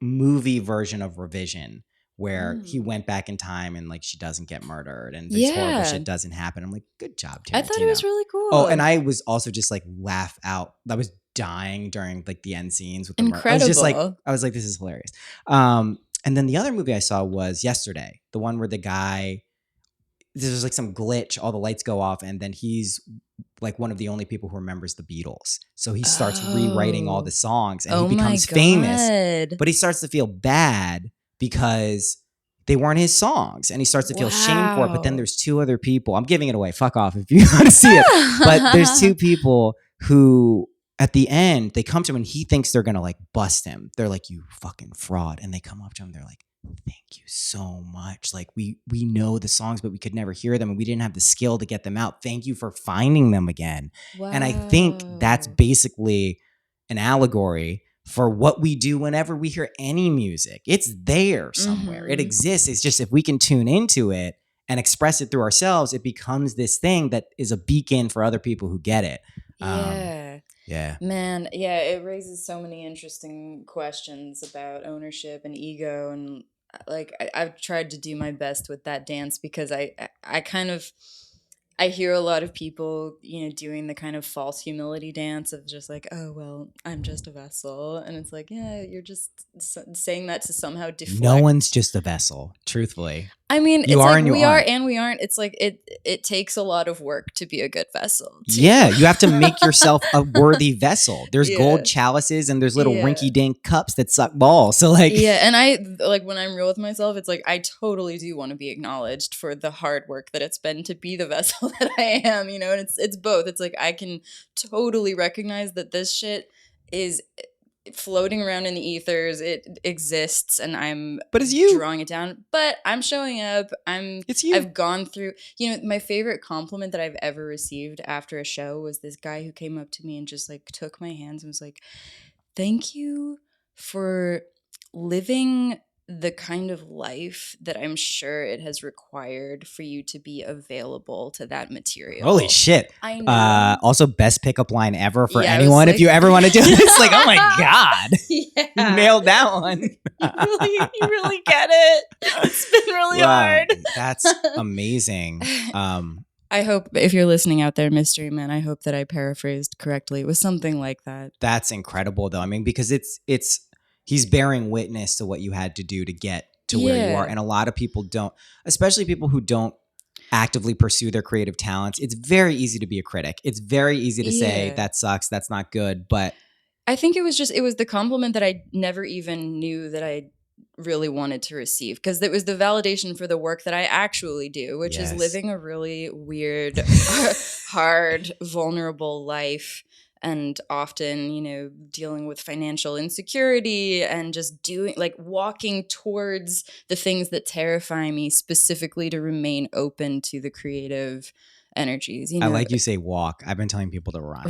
movie version of Revision, where he went back in time and like she doesn't get murdered and this horrible shit doesn't happen. I'm like, good job, Tarantino. I thought it was really cool. Oh, and I was also just like laugh out. I was dying during like the end scenes with the murder. I was like, this is hilarious. And then the other movie I saw was Yesterday, the one where the guy, there's like some glitch, all the lights go off, and then he's like one of the only people who remembers the Beatles. So he starts rewriting all the songs and he becomes famous, but he starts to feel bad because they weren't his songs, and he starts to feel shame for it. But then there's 2 other people. I'm giving it away. Fuck off if you want to see it. But there's 2 people who at the end, they come to him and he thinks they're going to like bust him. They're like, you fucking fraud. And they come up to him. They're like, thank you so much. Like we know the songs, but we could never hear them and we didn't have the skill to get them out. Thank you for finding them again. Wow. And I think that's basically an allegory for what we do whenever we hear any music. It's there somewhere. It exists. It's just if we can tune into it and express it through ourselves, it becomes this thing that is a beacon for other people who get it. Yeah. Man, yeah, it raises so many interesting questions about ownership and ego, and like I've tried to do my best with that dance because I hear a lot of people, doing the kind of false humility dance of just like, oh, well, I'm just a vessel. And it's like, yeah, you're just saying that to somehow deflect. No one's just a vessel, truthfully. I mean, you it's are like and you we aren't. are and we aren't. It's like it takes a lot of work to be a good vessel. Yeah, you have to make yourself a worthy vessel. There's gold chalices and there's little rinky-dink cups that suck balls. So like, yeah, and I like when I'm real with myself, it's like I totally do want to be acknowledged for the hard work that it's been to be the vessel that I am. And it's both. It's like I can totally recognize that this shit is floating around in the ethers. It exists, and I'm drawing it down. But I'm showing up. It's you. I've gone through. My favorite compliment that I've ever received after a show was this guy who came up to me and just like took my hands and was like, "Thank you for living the kind of life that I'm sure it has required for you to be available to that material." Holy shit. I know. Also, best pickup line ever for anyone. Like, if you ever want to do this, like, oh my God. Yeah. You nailed that one. You really get it. It's been really hard. That's amazing. I hope if you're listening out there, Mystery Man, I hope that I paraphrased correctly. It was something like that. That's incredible though. I mean, because he's bearing witness to what you had to do to get to where you are. And a lot of people don't, especially people who don't actively pursue their creative talents. It's very easy to be a critic. It's very easy to say that sucks, that's not good. But I think it was the compliment that I never even knew that I really wanted to receive, because it was the validation for the work that I actually do, which is living a really weird, hard, vulnerable life. And often, dealing with financial insecurity and just walking towards the things that terrify me, specifically to remain open to the creative energies. I like you say walk. I've been telling people to run.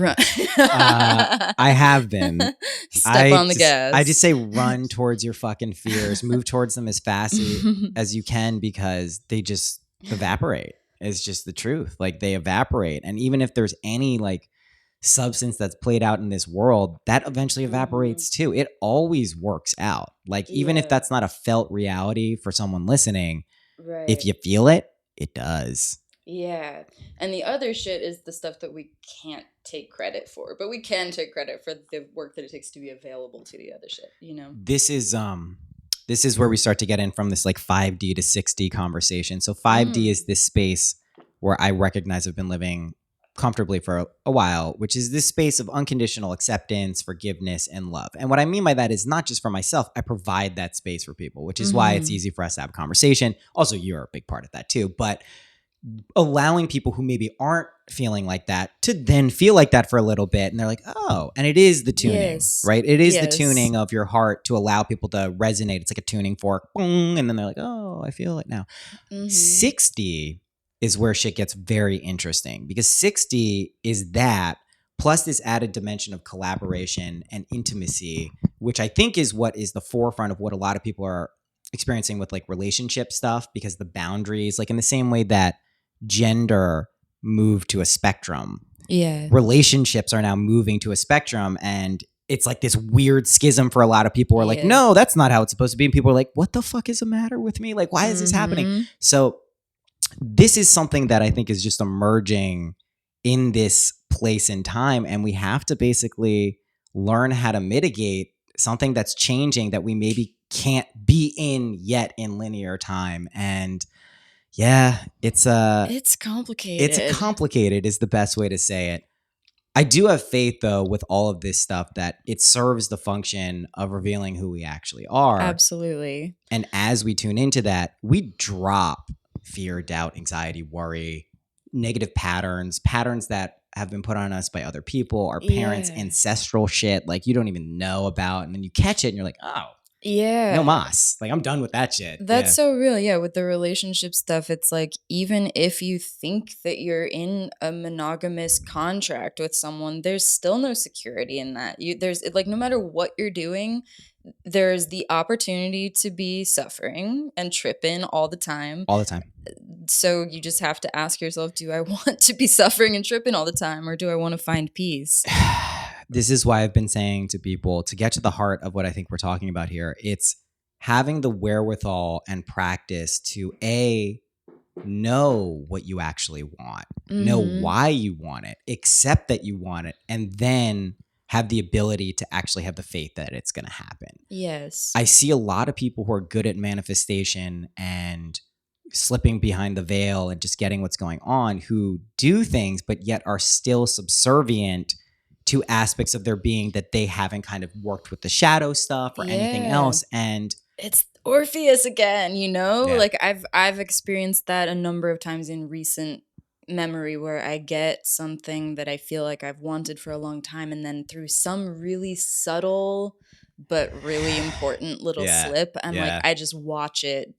I have been. Step on the gas. I just say run towards your fucking fears. Move towards them as fast as you can, because they just evaporate. It's just the truth. Like, they evaporate. And even if there's any like substance that's played out in this world, that eventually evaporates too. It always works out. Like, even if that's not a felt reality for someone listening, if you feel it, it does. Yeah. And the other shit is the stuff that we can't take credit for, but we can take credit for the work that it takes to be available to the other shit, This is where we start to get in from this like 5D to 6D conversation. So 5D is this space where I recognize I've been living comfortably for a while, which is this space of unconditional acceptance, forgiveness, and love. And what I mean by that is not just for myself. I provide that space for people, which is why it's easy for us to have a conversation. Also, you're a big part of that too. But allowing people who maybe aren't feeling like that to then feel like that for a little bit. And they're like, oh, and it is the tuning, Yes. right? It is the Yes. tuning of your heart to allow people to resonate. It's like a tuning fork. Boom, and then they're like, oh, I feel it now. 60 is where shit gets very interesting, because 60 is that plus this added dimension of collaboration and intimacy, which I think is what is the forefront of what a lot of people are experiencing with like relationship stuff, because the boundaries, like in the same way that gender moved to a spectrum, relationships are now moving to a spectrum, and it's like this weird schism for a lot of people who are like, no, that's not how it's supposed to be. And people are like, what the fuck is the matter with me? Like, why is this happening? So this is something that I think is just emerging in this place in time. And we have to basically learn how to mitigate something that's changing that we maybe can't be in yet in linear time. And yeah, it's complicated. It's complicated is the best way to say it. I do have faith, though, with all of this stuff, that it serves the function of revealing who we actually are. Absolutely. And as we tune into that, we drop fear, doubt, anxiety, worry, negative patterns that have been put on us by other people, our parents, ancestral shit like you don't even know about. And then you catch it and you're like, oh, no mas. Like, I'm done with that shit. That's so real. Yeah, with the relationship stuff, it's like, even if you think that you're in a monogamous contract with someone, there's still no security in that. There's like, no matter what you're doing, there's the opportunity to be suffering and tripping all the time. All the time. So you just have to ask yourself, do I want to be suffering and tripping all the time, or do I want to find peace? This is why I've been saying to people, to get to the heart of what I think we're talking about here, it's having the wherewithal and practice to know what you actually want, know why you want it, accept that you want it, and then have the ability to actually have the faith that it's going to happen. Yes. I see a lot of people who are good at manifestation and slipping behind the veil and just getting what's going on, who do things, but yet are still subservient to aspects of their being that they haven't kind of worked with the shadow stuff or anything else. And it's Orpheus again, you know? Like I've experienced that a number of times in recent memory, where I get something that I feel like I've wanted for a long time, and then through some really subtle but really important little slip, and like I just watch it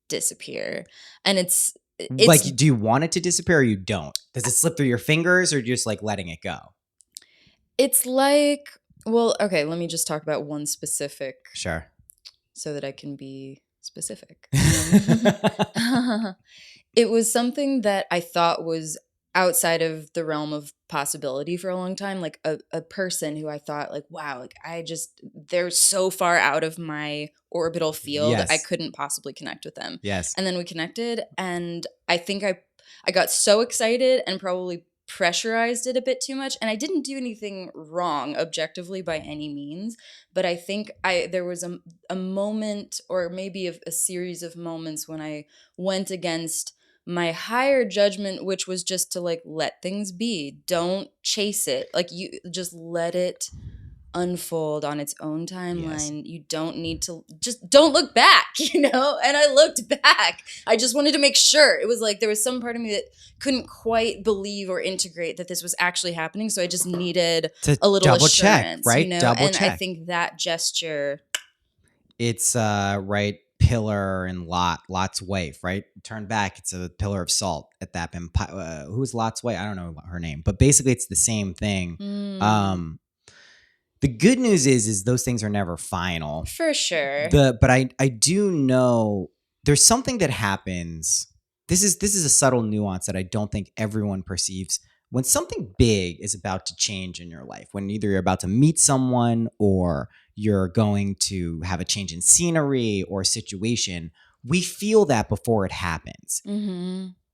disappear. And it's like, do you want it to disappear or you don't? Does it slip through your fingers, or are you just like letting it go? It's like, well, okay, let me just talk about one specific. Sure. So that I can be specific. It was something that I thought was outside of the realm of possibility for a long time. Like a person who I thought, like, wow, like they're so far out of my orbital field. I couldn't possibly connect with them. Yes. And then we connected, and I think I got so excited and probably pressurized it a bit too much, and I didn't do anything wrong objectively by any means, but I think there was a moment, or maybe a series of moments, when I went against my higher judgment, which was just to like let things be. Don't chase it. Like, you just let it unfold on its own timeline. You don't need to, just don't look back, you know? And I looked back. I just wanted to make sure. It was like there was some part of me that couldn't quite believe or integrate that this was actually happening. So I just needed a little double assurance, check, right? You know? Double and check. I think that gesture. It's right, pillar and Lot's wife, right? Turn back, it's a pillar of salt at that. Who's Lot's wife? I don't know her name, but basically it's the same thing. The good news is those things are never final. For sure. But I do know there's something that happens. This is a subtle nuance that I don't think everyone perceives. When something big is about to change in your life, when either you're about to meet someone or you're going to have a change in scenery or situation, we feel that before it happens.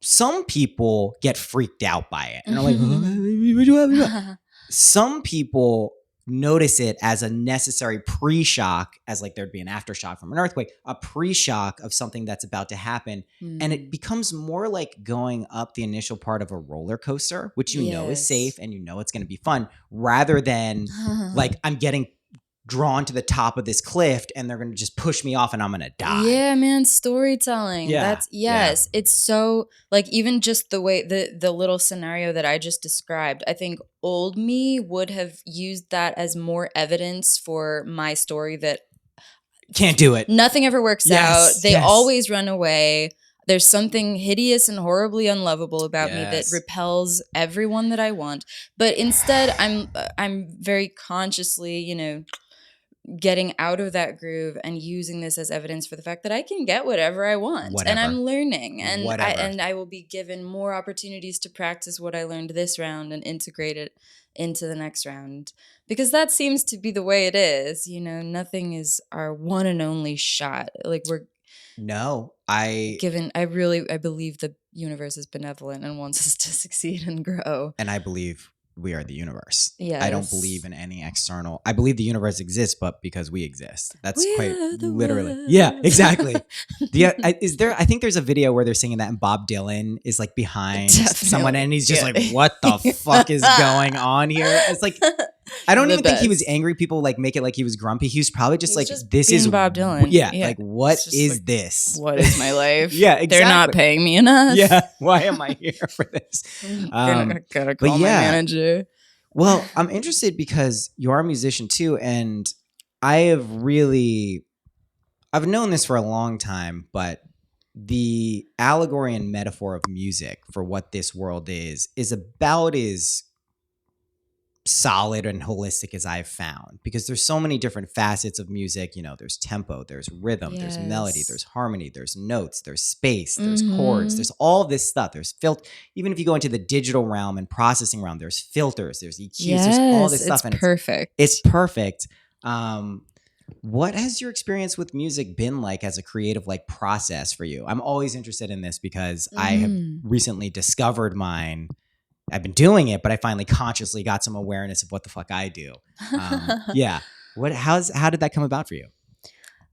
Some people get freaked out by it and are like, some people notice it as a necessary pre-shock, as like there'd be an aftershock from an earthquake, a pre-shock of something that's about to happen. And it becomes more like going up the initial part of a roller coaster, which you know is safe and you know it's going to be fun, rather than like I'm getting drawn to the top of this cliff and they're going to just push me off and I'm going to die. Yeah, man, storytelling. Yeah, That's yes. It's so like even just the way the little scenario that I just described, I think old me would have used that as more evidence for my story that Can't do it. nothing ever works out. They yes. always run away. There's something hideous and horribly unlovable about me that Yes. repels everyone that I want. But instead, I'm very consciously, you know, getting out of that groove and using this as evidence for the fact that I can get whatever I want. And I'm learning, and I will be given more opportunities to practice what I learned this round and integrate it into the next round, because that seems to be the way it is. You know, nothing is our one and only shot. Like I believe the universe is benevolent and wants us to succeed and grow. And I believe we are the universe. Yes. I don't believe in any external. I believe the universe exists, but because we exist. That's quite literally. World. Yeah, exactly. I think there's a video where they're singing that and Bob Dylan is like behind someone and he's just like, what the fuck is going on here? It's like, I don't even think he was angry. People like make it like he was grumpy. He was probably just this is Bob Dylan. Yeah. Like, what is like, this? What is my life? Yeah, exactly. They're not paying me enough. Yeah. Why am I here for this? Gotta call my manager. Well, I'm interested because you're a musician too. And I've known this for a long time, but the allegory and metaphor of music for what this world is about as solid and holistic as I've found, because there's so many different facets of music. You know, there's tempo, there's rhythm, there's melody, there's harmony, there's notes, there's space, there's chords, there's all this stuff. There's even if you go into the digital realm and processing realm, there's filters, there's EQs, there's all this stuff. It's perfect. It's perfect. What has your experience with music been like as a creative like process for you? I'm always interested in this because I have recently discovered mine. I've been doing it, but I finally consciously got some awareness of what the fuck I do. Yeah. How did that come about for you?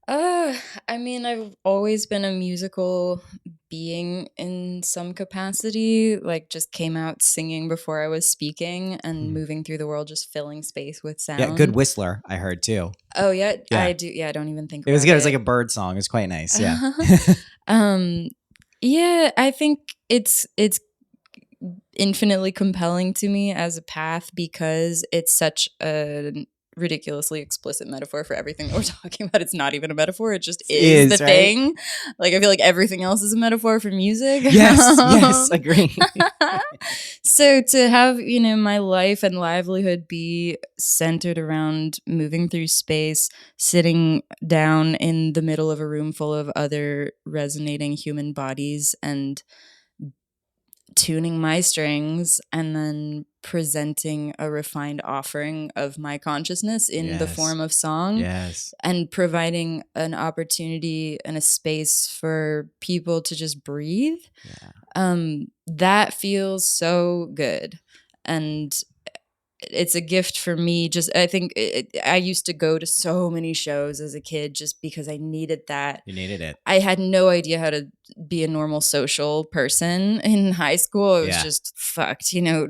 I mean, I've always been a musical being in some capacity, like just came out singing before I was speaking and moving through the world, just filling space with sound. Yeah, good whistler, I heard too. Oh yeah, I do. Yeah, I don't even think it was good. It was like a bird song. It was quite nice. Yeah. Yeah, I think it's infinitely compelling to me as a path because it's such a ridiculously explicit metaphor for everything that we're talking about. It's not even a metaphor. It just is the thing. Like, I feel like everything else is a metaphor for music. Yes, agree. So to have, you know, my life and livelihood be centered around moving through space, sitting down in the middle of a room full of other resonating human bodies and tuning my strings and then presenting a refined offering of my consciousness in the form of song, and providing an opportunity and a space for people to just breathe. That feels so good. And it's a gift for me. Just, I think I used to go to so many shows as a kid just because I needed that. You needed it. I had no idea how to be a normal social person in high school. I was just fucked, you know,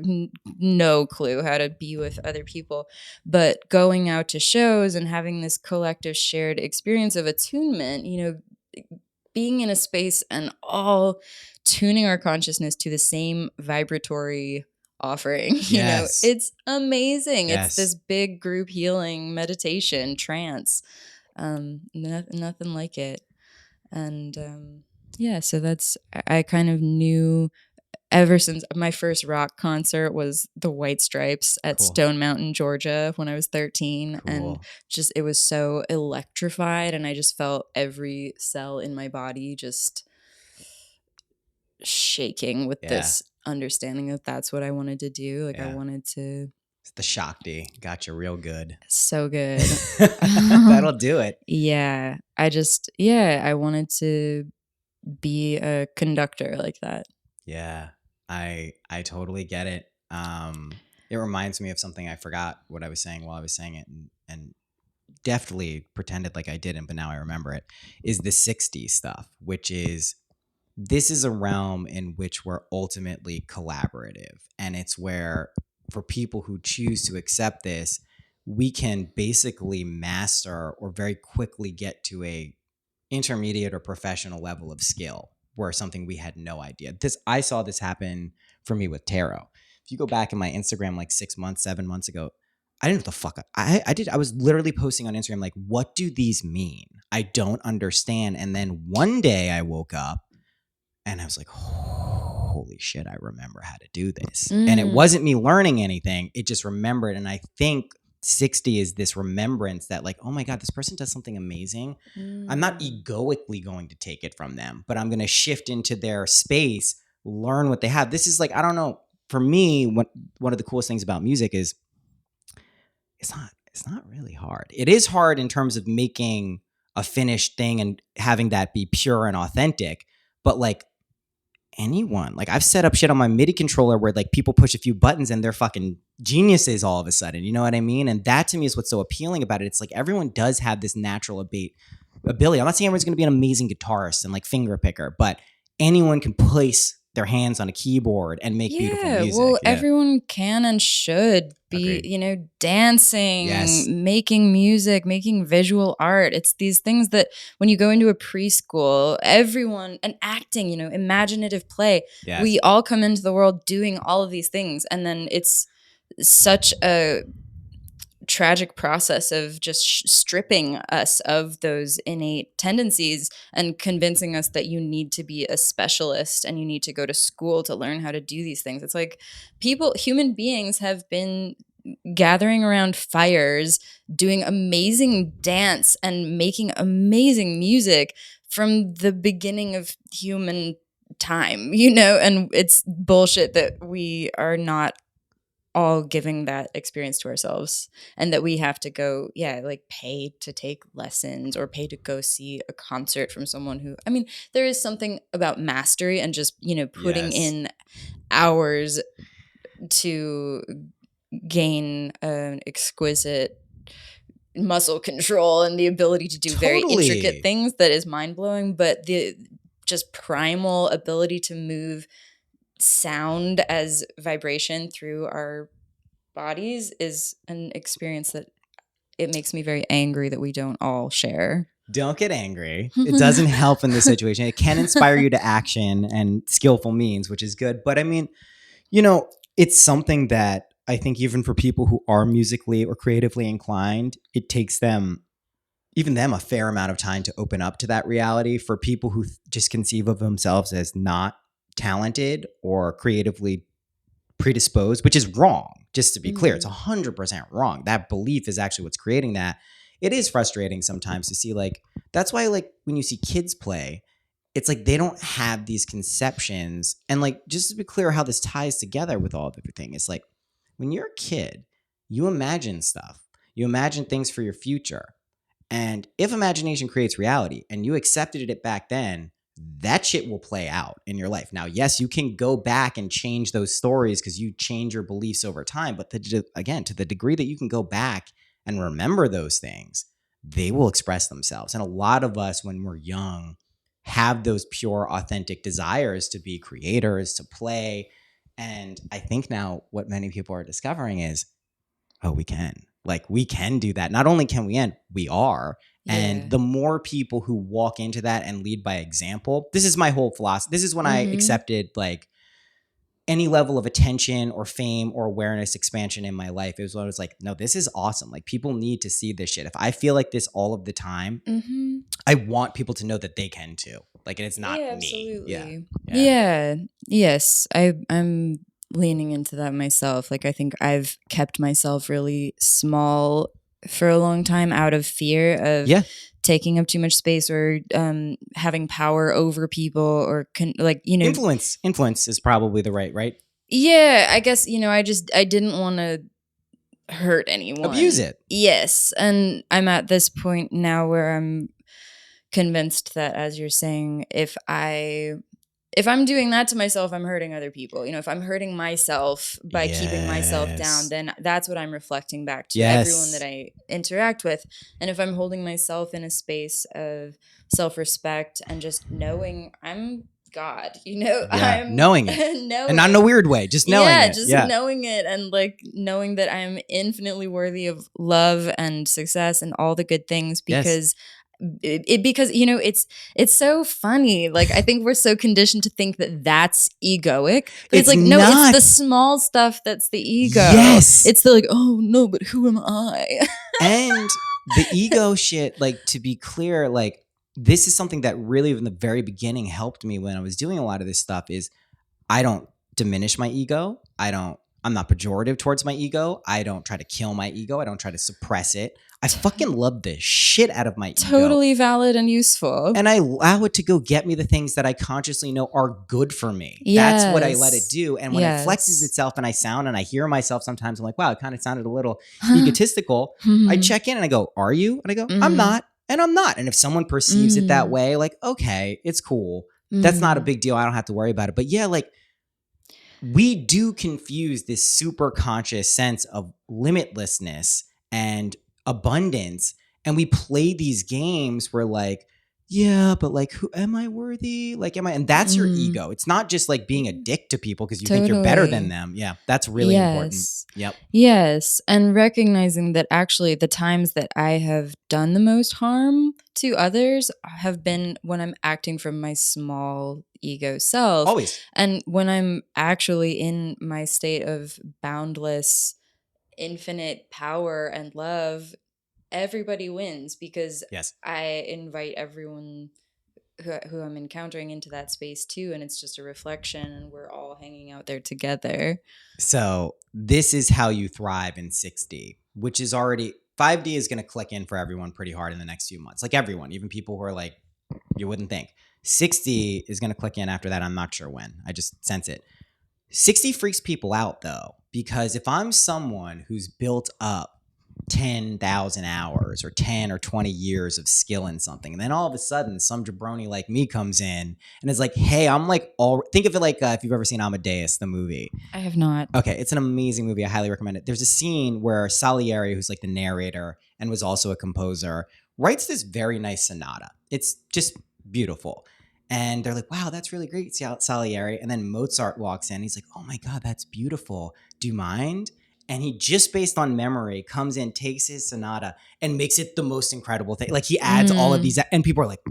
no clue how to be with other people. But going out to shows and having this collective shared experience of attunement, you know, being in a space and all tuning our consciousness to the same vibratory offering, you know, it's amazing. It's this big group healing meditation trance, nothing like it. And so that's, I kind of knew ever since my first rock concert was the White Stripes at Stone Mountain, Georgia, when I was 13. And just, it was so electrified, and I just felt every cell in my body just shaking with this understanding that that's what I wanted to do. Like, I wanted to. It's the Shakti got you real good. So good. That'll do it. Yeah. I wanted to be a conductor like that. Yeah. I totally get it. It reminds me of something I forgot what I was saying while I was saying it, and deftly pretended like I didn't, but now I remember it, is the 60s stuff, which is, this is a realm in which we're ultimately collaborative. And it's where, for people who choose to accept this, we can basically master or very quickly get to a intermediate or professional level of skill where something we had no idea. I saw this happen for me with tarot. If you go back in my Instagram like 6 months, 7 months ago, I didn't know what the fuck I did. I was literally posting on Instagram like, what do these mean? I don't understand. And then one day I woke up and I was like, holy shit, I remember how to do this. And it wasn't me learning anything. It just remembered. And I think 60 is this remembrance that like, oh my God, this person does something amazing. I'm not egoically going to take it from them, but I'm going to shift into their space, learn what they have. This is like, I don't know. For me, one of the coolest things about music is it's not really hard. It is hard in terms of making a finished thing and having that be pure and authentic. But like anyone, like I've set up shit on my MIDI controller where like people push a few buttons and they're fucking geniuses all of a sudden. You know what I mean? And that to me is what's so appealing about it. It's like everyone does have this natural ability. I'm not saying everyone's going to be an amazing guitarist and like finger picker, but anyone can place their hands on a keyboard and make beautiful music. Well, everyone can and should be, Agreed. Dancing, making music, making visual art. It's these things that when you go into a preschool, everyone, and acting, imaginative play, we all come into the world doing all of these things. And then it's such a tragic process of just stripping us of those innate tendencies and convincing us that you need to be a specialist and you need to go to school to learn how to do these things. It's like human beings have been gathering around fires, doing amazing dance and making amazing music from the beginning of human time, and it's bullshit that we are not all giving that experience to ourselves and that we have to go, pay to take lessons or pay to go see a concert from someone who, there is something about mastery and just, putting in hours to gain an exquisite muscle control and the ability to do very intricate things that is mind-blowing, but the just primal ability to move sound as vibration through our bodies is an experience that it makes me very angry that we don't all share. Don't get angry. It doesn't help in this situation. It can inspire you to action and skillful means, which is good. But it's something that I think even for people who are musically or creatively inclined, it takes them a fair amount of time to open up to that reality. For people who just conceive of themselves as not talented or creatively predisposed, which is wrong, just to be clear, it's 100% wrong. That belief is actually what's creating that. It is frustrating sometimes to see, like, that's why, like, when you see kids play, it's like they don't have these conceptions. And like, just to be clear how this ties together with all of everything, it's like when you're a kid, you imagine stuff, you imagine things for your future. And if imagination creates reality and you accepted it back then, that shit will play out in your life. Now, yes, you can go back and change those stories because you change your beliefs over time. But again, to the degree that you can go back and remember those things, they will express themselves. And a lot of us, when we're young, have those pure, authentic desires to be creators, to play. And I think now what many people are discovering is, oh, we can. Like, we can do that. Not only can we are. And the more people who walk into that and lead by example, this is my whole philosophy. This is when I accepted like any level of attention or fame or awareness expansion in my life. It was when I was like, no, this is awesome. Like, people need to see this shit. If I feel like this all of the time, I want people to know that they can too. Like, and it's not me. Absolutely. Yeah. Yes. I'm leaning into that myself. Like, I think I've kept myself really small for a long time out of fear of taking up too much space or having power over people or influence is probably the right. Yeah, I guess, I didn't want to hurt anyone. Abuse it. Yes. And I'm at this point now where I'm convinced that, as you're saying, if I'm doing that to myself, I'm hurting other people. If I'm hurting myself by keeping myself down, then that's what I'm reflecting back to everyone that I interact with. And if I'm holding myself in a space of self-respect and just knowing I'm God, Yeah, I'm knowing it. knowing. And not in a weird way, just knowing yeah, it. just Yeah. knowing it, and like knowing that I'm infinitely worthy of love and success and all the good things, because it's so funny. Like, I think we're so conditioned to think that that's egoic, but it's like, no, it's the small stuff that's the ego. Yes. It's the like, oh no, but who am I? And the ego shit, like, to be clear, like, this is something that really in the very beginning helped me when I was doing a lot of this stuff is I don't diminish my ego. I'm not pejorative towards my ego. I don't try to kill my ego. I don't try to suppress it. I fucking love the shit out of my ego. Totally valid and useful. And I allow it to go get me the things that I consciously know are good for me. Yes. That's what I let it do. And when it flexes itself and I sound and I hear myself sometimes, I'm like, wow, it kind of sounded a little egotistical. I check in and I go, are you? And I go, I'm not. And I'm not. And if someone perceives it that way, like, okay, it's cool. That's not a big deal. I don't have to worry about it. But yeah, like, we do confuse this super conscious sense of limitlessness and abundance. And we play these games where, like, yeah, but like, who am I worthy? Like, am I? And that's your ego. It's not just like being a dick to people because you think you're better than them. Yeah, that's really important. Yep. Yes. And recognizing that actually the times that I have done the most harm to others have been when I'm acting from my small ego self. Always. And when I'm actually in my state of boundless, infinite power and love, everybody wins, because I invite everyone who I'm encountering into that space too, and it's just a reflection, and we're all hanging out there together. So this is how you thrive in 6D, which is already 5D is going to click in for everyone pretty hard in the next few months. Like everyone, even people who are like, you wouldn't think. 6D is going to click in after that. I'm not sure when. I just sense it. 6D freaks people out though, because if I'm someone who's built up 10,000 hours or 10 or 20 years of skill in something, and then all of a sudden some jabroni like me comes in and is like, hey, I'm like, think of it like if you've ever seen Amadeus, the movie. I have not. Okay, it's an amazing movie. I highly recommend it. There's a scene where Salieri, who's like the narrator and was also a composer, writes this very nice sonata. It's just beautiful. And they're like, wow, that's really great, Salieri. And then Mozart walks in. He's like, oh my God, that's beautiful. Do you mind? And he just based on memory comes in, takes his sonata and makes it the most incredible thing. Like he adds all of these, and people are like,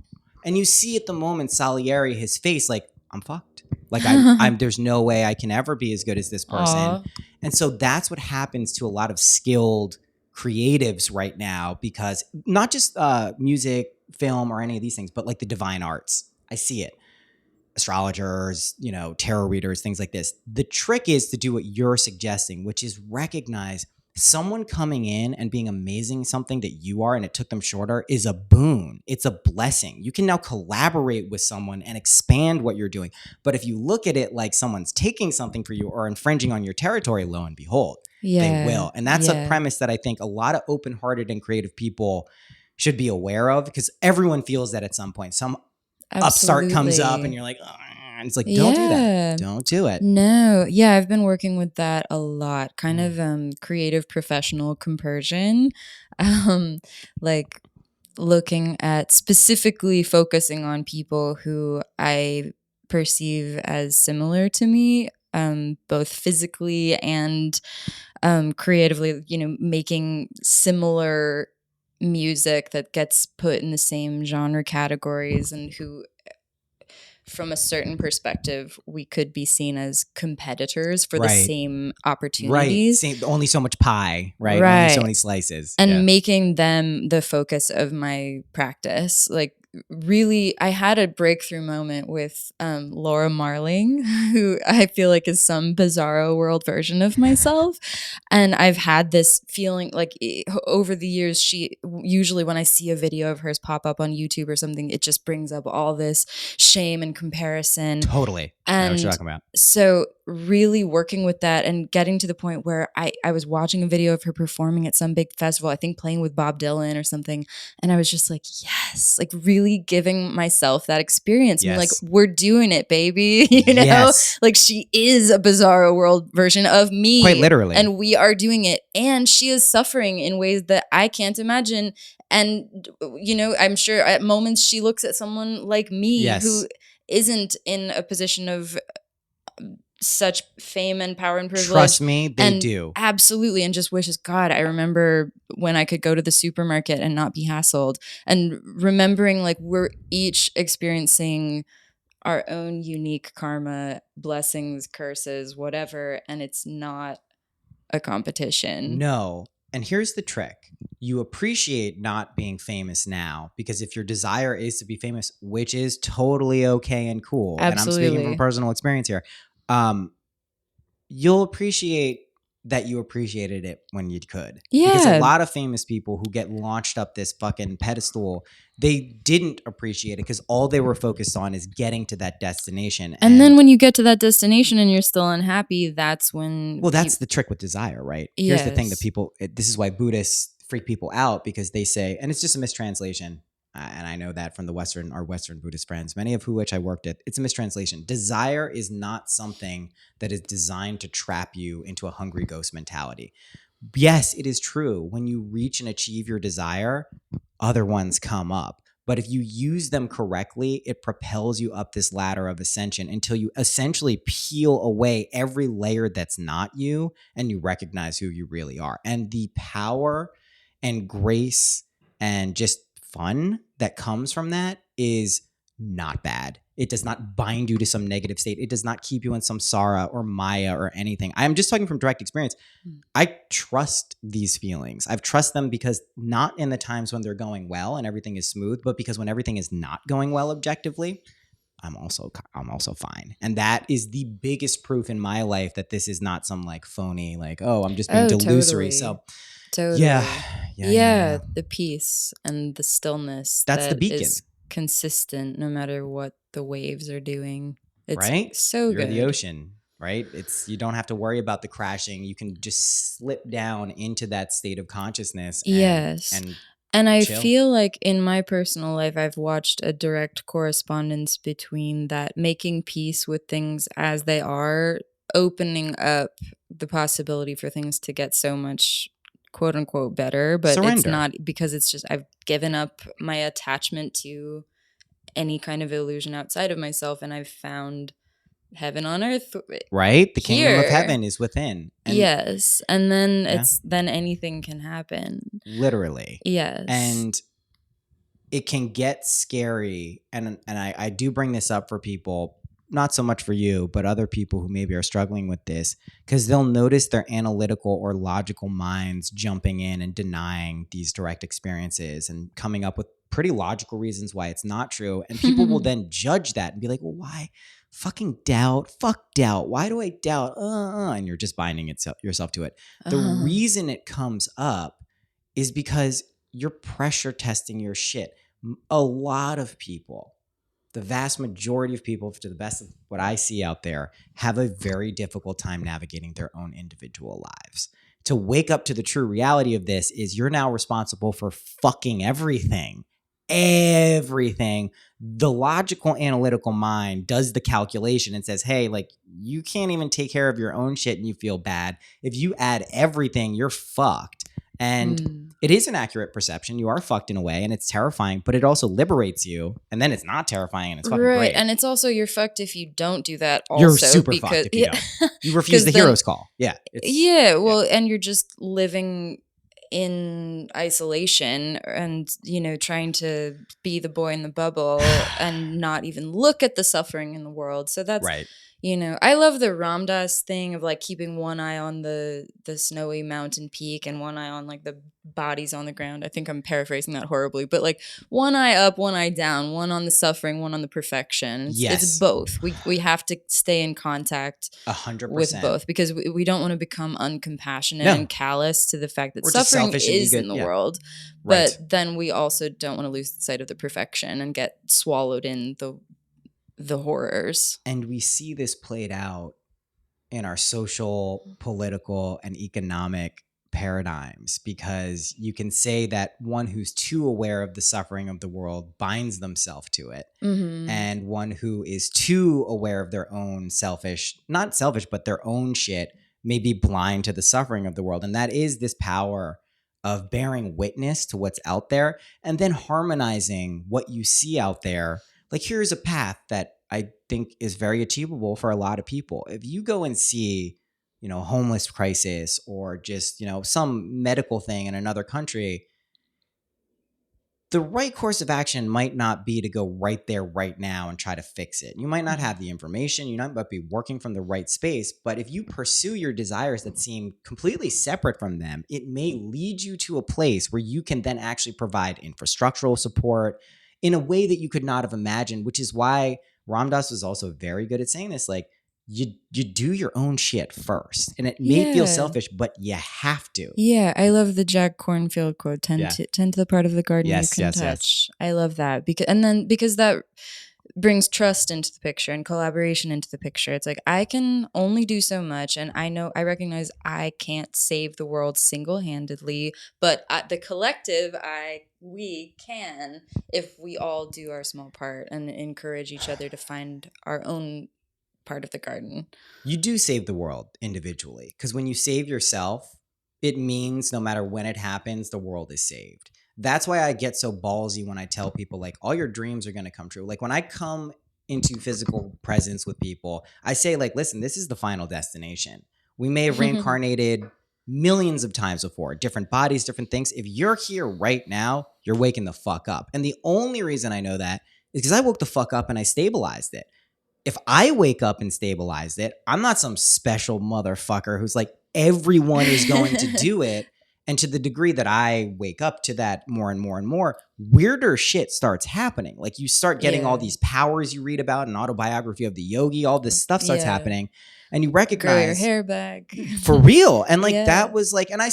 and you see at the moment Salieri, his face, like, I'm fucked. Like I'm there's no way I can ever be as good as this person. Aww. And so that's what happens to a lot of skilled creatives right now, because not just music, film, or any of these things, but like the divine arts. I see it. Astrologers, tarot readers, things like this. The trick is to do what you're suggesting, which is recognize someone coming in and being amazing something that you are, and it took them shorter, is a boon. It's a blessing. You can now collaborate with someone and expand what you're doing. But if you look at it like someone's taking something for you or infringing on your territory, lo and behold, they will. And that's a premise that I think a lot of open-hearted and creative people should be aware of, because everyone feels that at some point. Some upstart comes up and you're like, oh, and it's like, don't do that. Don't do it. No. Yeah, I've been working with that a lot. Kind of creative professional compersion. Like looking at specifically focusing on people who I perceive as similar to me, both physically and creatively, making similar music that gets put in the same genre categories, and who, from a certain perspective, we could be seen as competitors for the same opportunities. Right. Only so much pie, right? Only so many slices. And making them the focus of my practice. Like, really, I had a breakthrough moment with Laura Marling, who I feel like is some bizarro world version of myself. And I've had this feeling like over the years, she usually, when I see a video of hers pop up on YouTube or something, it just brings up all this shame and comparison. Totally. And I know what you're talking about. So really working with that and getting to the point where I was watching a video of her performing at some big festival, I think playing with Bob Dylan or something. And I was just like, yes, like really giving myself that experience. Yes. Like, we're doing it, baby. Like she is a bizarro world version of me. Quite literally. And we are doing it. And she is suffering in ways that I can't imagine. And, I'm sure at moments she looks at someone like me who isn't in a position of such fame and power and privilege. Trust me, they and do. Absolutely. And just wishes, God, I remember when I could go to the supermarket and not be hassled, and remembering like we're each experiencing our own unique karma, blessings, curses, whatever, and it's not a competition. No. And here's the trick. You appreciate not being famous now, because if your desire is to be famous, which is totally okay and cool, and I'm speaking Absolutely. from personal experience here, you'll appreciate that you appreciated it when you could. Because a Yeah. lot of famous people who get launched up this fucking pedestal, they didn't appreciate it because all they were focused on is getting to that destination. And then when you get to that destination and you're still unhappy, that's when well, that's the trick with desire, right? Here's the thing that people, this is why Buddhists freak people out, because they say, and it's just a mistranslation, and I know that from our Western Buddhist friends, many of which I worked at, it's a mistranslation. Desire is not something that is designed to trap you into a hungry ghost mentality. Yes, it is true. When you reach and achieve your desire, other ones come up. But if you use them correctly, it propels you up this ladder of ascension until you essentially peel away every layer that's not you, and you recognize who you really are. And the power and grace and just fun that comes from that is not bad. It does not bind you to some negative state. It does not keep you in samsara or maya or anything. I'm just talking from direct experience. I trust these feelings. I've trust them because not in the times when they're going well and everything is smooth, but because when everything is not going well objectively, I'm also fine. And that is the biggest proof in my life that this is not some like phony, like, oh, I'm just being delusory. Totally. So Yeah, the peace and the stillness. That's the beacon. Is consistent no matter what the waves are doing. It's right? so You're good. the ocean, right? You don't have to worry about the crashing. You can just slip down into that state of consciousness. And I chill. feel like in my personal life, I've watched a direct correspondence between that making peace with things as they are, opening up the possibility for things to get so much quote unquote better, but Surrender. It's not, because it's just I've given up my attachment to any kind of illusion outside of myself, and I've found heaven on earth, right? The kingdom of here. heaven is within. And yes, and then then anything can happen. Literally. Yes. And it can get scary, and I do bring this up for people, not so much for you, but other people who maybe are struggling with this, because they'll notice their analytical or logical minds jumping in and denying these direct experiences and coming up with pretty logical reasons why it's not true. And people will then judge that and be like, well, why? Fucking doubt. Fuck doubt. Why do I doubt? And you're just binding yourself to it. The reason it comes up is because you're pressure testing your shit. A lot of people, the vast majority of people, to the best of what I see out there, have a very difficult time navigating their own individual lives. To wake up to the true reality of this is you're now responsible for fucking everything. Everything. The logical, analytical mind does the calculation and says, hey, like, you can't even take care of your own shit and you feel bad. If you add everything, you're fucked. And it is an accurate perception. You are fucked in a way, and it's terrifying, but it also liberates you. And then it's not terrifying, and it's fucking great. And it's also, you're fucked if you don't do that also. You're super fucked if you don't. You refuse the hero's call. Yeah. And you're just living in isolation and, trying to be the boy in the bubble and not even look at the suffering in the world. So that's right. I love the Ram Dass thing of like keeping one eye on the snowy mountain peak and one eye on like the bodies on the ground. I think I'm paraphrasing that horribly, but like one eye up, one eye down, one on the suffering, one on the perfection. It's both. We have to stay in contact 100% with both, because we don't want to become uncompassionate and callous to the fact that suffering is in the world. But then we also don't want to lose sight of the perfection and get swallowed in the horrors. And we see this played out in our social, political, and economic paradigms, because you can say that one who's too aware of the suffering of the world binds themselves to it. And one who is too aware of their own not selfish, but their own shit, may be blind to the suffering of the world. And that is this power of bearing witness to what's out there and then harmonizing what you see out there. Like, here's a path that I think is very achievable for a lot of people. If you go and see, homeless crisis or just, some medical thing in another country, the right course of action might not be to go right there right now and try to fix it. You might not have the information. You might not be working from the right space. But if you pursue your desires that seem completely separate from them, it may lead you to a place where you can then actually provide infrastructural support in a way that you could not have imagined, which is why Ram Dass was also very good at saying this. Like, you do your own shit first. And it may feel selfish, but you have to. Yeah, I love the Jack Cornfield quote, tend to the part of the garden you can touch. Yes. I love that. Because that brings trust into the picture and collaboration into the picture. It's like, I can only do so much, and I recognize I can't save the world single-handedly, but the collective, we can, if we all do our small part and encourage each other to find our own part of the garden. You do save the world individually, because when you save yourself, it means no matter when it happens, the world is saved. That's why I get so ballsy when I tell people, like, all your dreams are going to come true. Like, when I come into physical presence with people, I say, like, listen, this is the final destination. We may have reincarnated millions of times before, different bodies, different things. If you're here right now, you're waking the fuck up. And the only reason I know that is because I woke the fuck up and I stabilized it. If I wake up and stabilize it, I'm not some special motherfucker who's like, everyone is going to do it. And to the degree that I wake up to that more and more and more, weirder shit starts happening. Like, you start getting all these powers you read about in Autobiography of the Yogi, all this stuff starts happening. And you recognize, grow your hair back for real. And like, that was like, and I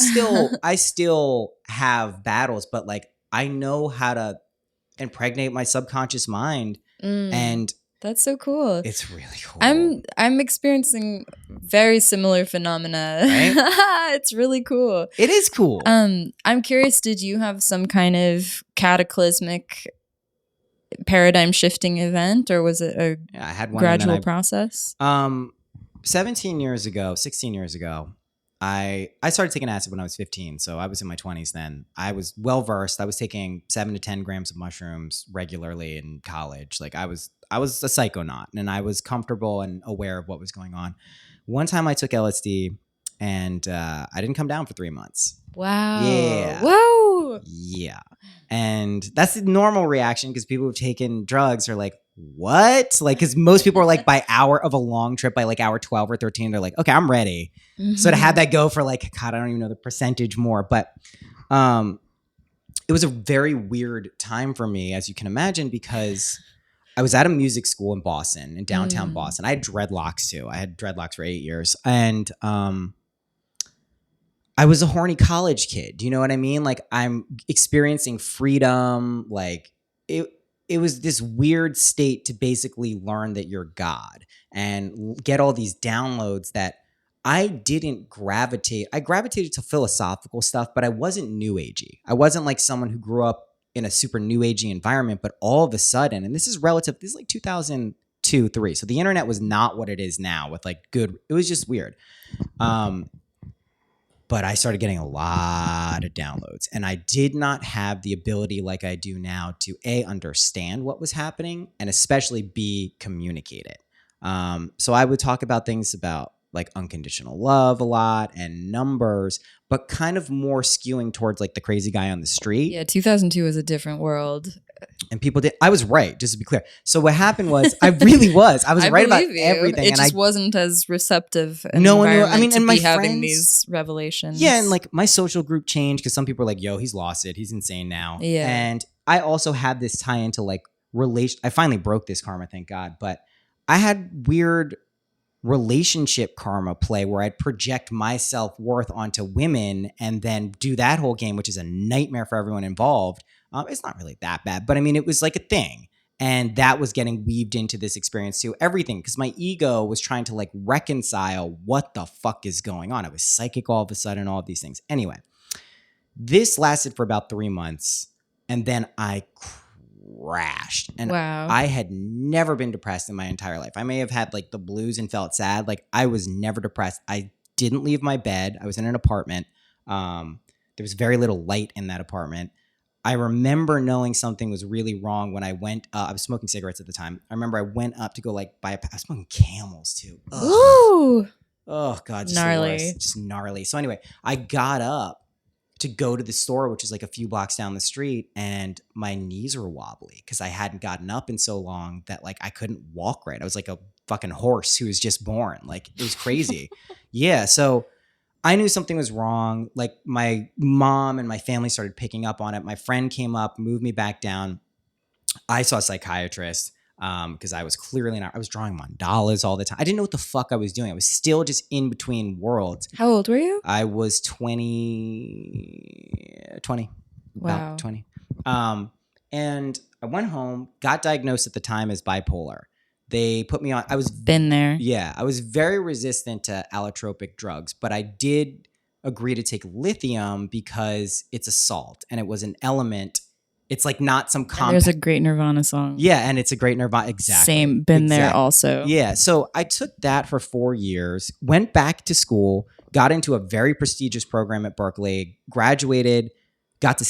still have battles, but like, I know how to impregnate my subconscious mind. And that's so cool. It's really cool. I'm experiencing very similar phenomena. Right? It's really cool. It is cool. I'm curious, did you have some kind of cataclysmic paradigm shifting event, or was it a I had one gradual process? 16 years ago, I started taking acid when I was 15. So I was in my 20s then. I was well versed. I was taking 7 to 10 grams of mushrooms regularly in college. Like, I was a psychonaut, and I was comfortable and aware of what was going on. One time I took LSD, and I didn't come down for 3 months. Wow. Yeah. Whoa. Yeah. And that's the normal reaction, because people who've taken drugs are like, what? Like, because most people are like, by hour of a long trip, by like hour 12 or 13, they're like, okay, I'm ready. Mm-hmm. So to have that go for like, God, I don't even know the percentage more, but it was a very weird time for me, as you can imagine, because I was at a music school in Boston, in downtown Boston. I had dreadlocks too. I had dreadlocks for 8 years. And I was a horny college kid. Do you know what I mean? Like, I'm experiencing freedom. Like, it was this weird state to basically learn that you're God and get all these downloads that I didn't gravitate. I gravitated to philosophical stuff, but I wasn't new agey. I wasn't like someone who grew up in a super new agey environment, but all of a sudden, and this is like 2002, 3. So the internet was not what it is now with like good, it was just weird. But I started getting a lot of downloads, and I did not have the ability like I do now to A, understand what was happening, and especially B, communicate it. So I would talk about things about like unconditional love a lot and numbers, but kind of more skewing towards like the crazy guy on the street. Yeah, 2002 was a different world. And people did. I was right, just to be clear. So what happened was, I really was. I was right about everything. It just wasn't as receptive. No one knew. I mean, and my friends having these revelations. Yeah, and like my social group changed because some people were like, "Yo, he's lost it. He's insane now." Yeah. And I also had this tie into like relation. I finally broke this karma, thank God. But I had weird relationship karma play where I'd project my self-worth onto women and then do that whole game, which is a nightmare for everyone involved. It's not really that bad, but I mean, it was like a thing. And that was getting weaved into this experience too. Everything, because my ego was trying to like reconcile what the fuck is going on. I was psychic all of a sudden, all of these things. Anyway, this lasted for about 3 months, and then I crashed. And wow. I had never been depressed in my entire life. I may have had like the blues and felt sad. Like, I was never depressed. I didn't leave my bed. I was in an apartment. There was very little light in that apartment. I remember knowing something was really wrong when I went. I was smoking cigarettes at the time. I remember I went up to go like buy I was smoking Camels too. Ugh. Ooh. Oh God, just Gnarly. the worst. Just gnarly. So anyway, I got up to go to the store, which is like a few blocks down the street, and my knees were wobbly because I hadn't gotten up in so long that like I couldn't walk right. I was like a fucking horse who was just born. Like it was crazy. Yeah. So I knew something was wrong. Like my mom and my family started picking up on it. My friend came up, moved me back down. I saw a psychiatrist because I was clearly not. I was drawing mandalas all the time. I didn't know what the fuck I was doing. I was still just in between worlds. How old were you? I was 20, Wow. about 20. And I went home, got diagnosed at the time as bipolar. They put me on. I was Been there. Yeah, I was very resistant to allotropic drugs, but I did agree to take lithium because it's a salt and it was an element. It's like not some compound. There's a great Nirvana song. Yeah, and it's a great Nirvana. Exactly. Same. Been there also. Yeah, so I took that for 4 years, went back to school, got into a very prestigious program at Berkeley, graduated, got to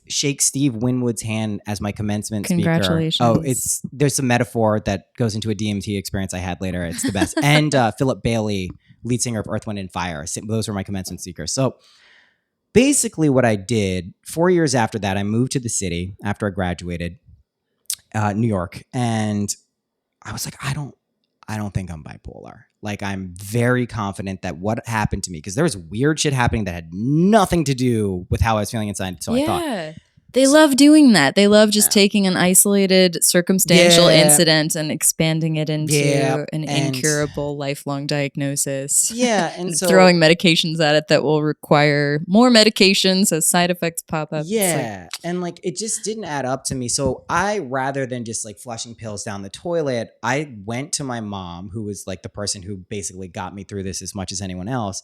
shake Steve Winwood's hand as my commencement Congratulations. speaker. There's some metaphor that goes into a DMT experience I had later. It's the best. And Philip Bailey, lead singer of Earth, Wind, and Fire. Those were my commencement speakers. So basically what I did, 4 years after that, I moved to the city after I graduated, New York. And I was like, I don't think I'm bipolar. Like, I'm very confident that what happened to me, because there was weird shit happening that had nothing to do with how I was feeling inside. So I thought. They love doing that. They love just taking an isolated circumstantial incident and expanding it into an incurable lifelong diagnosis. Yeah. And so throwing medications at it that will require more medications as side effects pop up. Yeah. And like, it just didn't add up to me. So rather than just like flushing pills down the toilet, I went to my mom, who was like the person who basically got me through this as much as anyone else.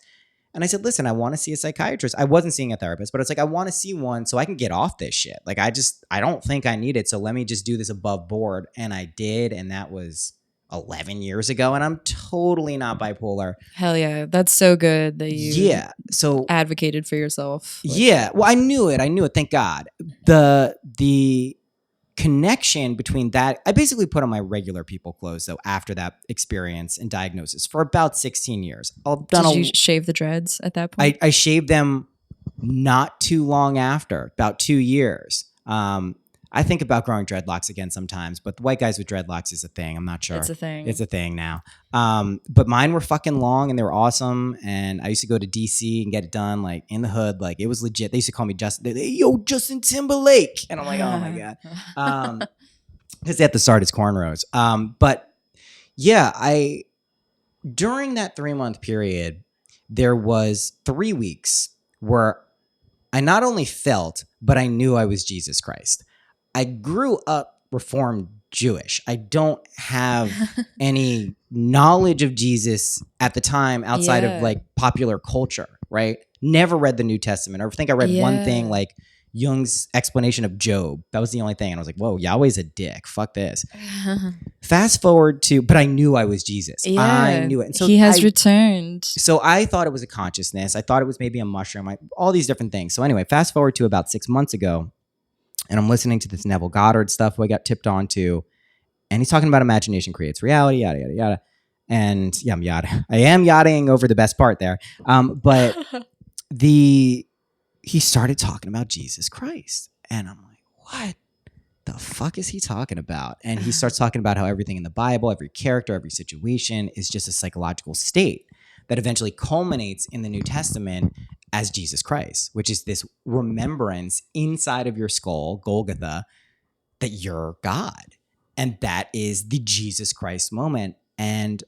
And I said, listen, I want to see a psychiatrist. I wasn't seeing a therapist, but it's like, I want to see one so I can get off this shit. Like, I don't think I need it. So let me just do this above board. And I did. And that was 11 years ago. And I'm totally not bipolar. Hell yeah. That's so good that you advocated for yourself. Yeah. Well, I knew it. Thank God. The connection between that, I basically put on my regular people clothes though after that experience and diagnosis for about 16 years. Did you shave the dreads at that point? I shaved them not too long after, about 2 years. I think about growing dreadlocks again sometimes, but the white guys with dreadlocks is a thing. I'm not sure. It's a thing. It's a thing now. But mine were fucking long and they were awesome. And I used to go to DC and get it done like in the hood. Like it was legit. They used to call me Justin Timberlake. And I'm like, oh my God. Because they had to start his cornrows. But yeah, during that 3-month period, there was 3 weeks where I not only felt, but I knew I was Jesus Christ. I grew up Reformed Jewish. I don't have any knowledge of Jesus at the time outside of like popular culture, right? Never read the New Testament. I think I read one thing, like Jung's explanation of Job. That was the only thing. And I was like, whoa, Yahweh's a dick. Fuck this. Fast forward to, but I knew I was Jesus. Yeah, I knew it. And so he has returned. So I thought it was a consciousness. I thought it was maybe a mushroom, all these different things. So anyway, fast forward to about 6 months ago, and I'm listening to this Neville Goddard stuff who I got tipped onto, and he's talking about imagination creates reality, yada, yada, yada. And yeah, I am yachting over the best part there. But he started talking about Jesus Christ. And I'm like, what the fuck is he talking about? And he starts talking about how everything in the Bible, every character, every situation is just a psychological state that eventually culminates in the New Testament as Jesus Christ, which is this remembrance inside of your skull, Golgotha, that you're God. And that is the Jesus Christ moment. And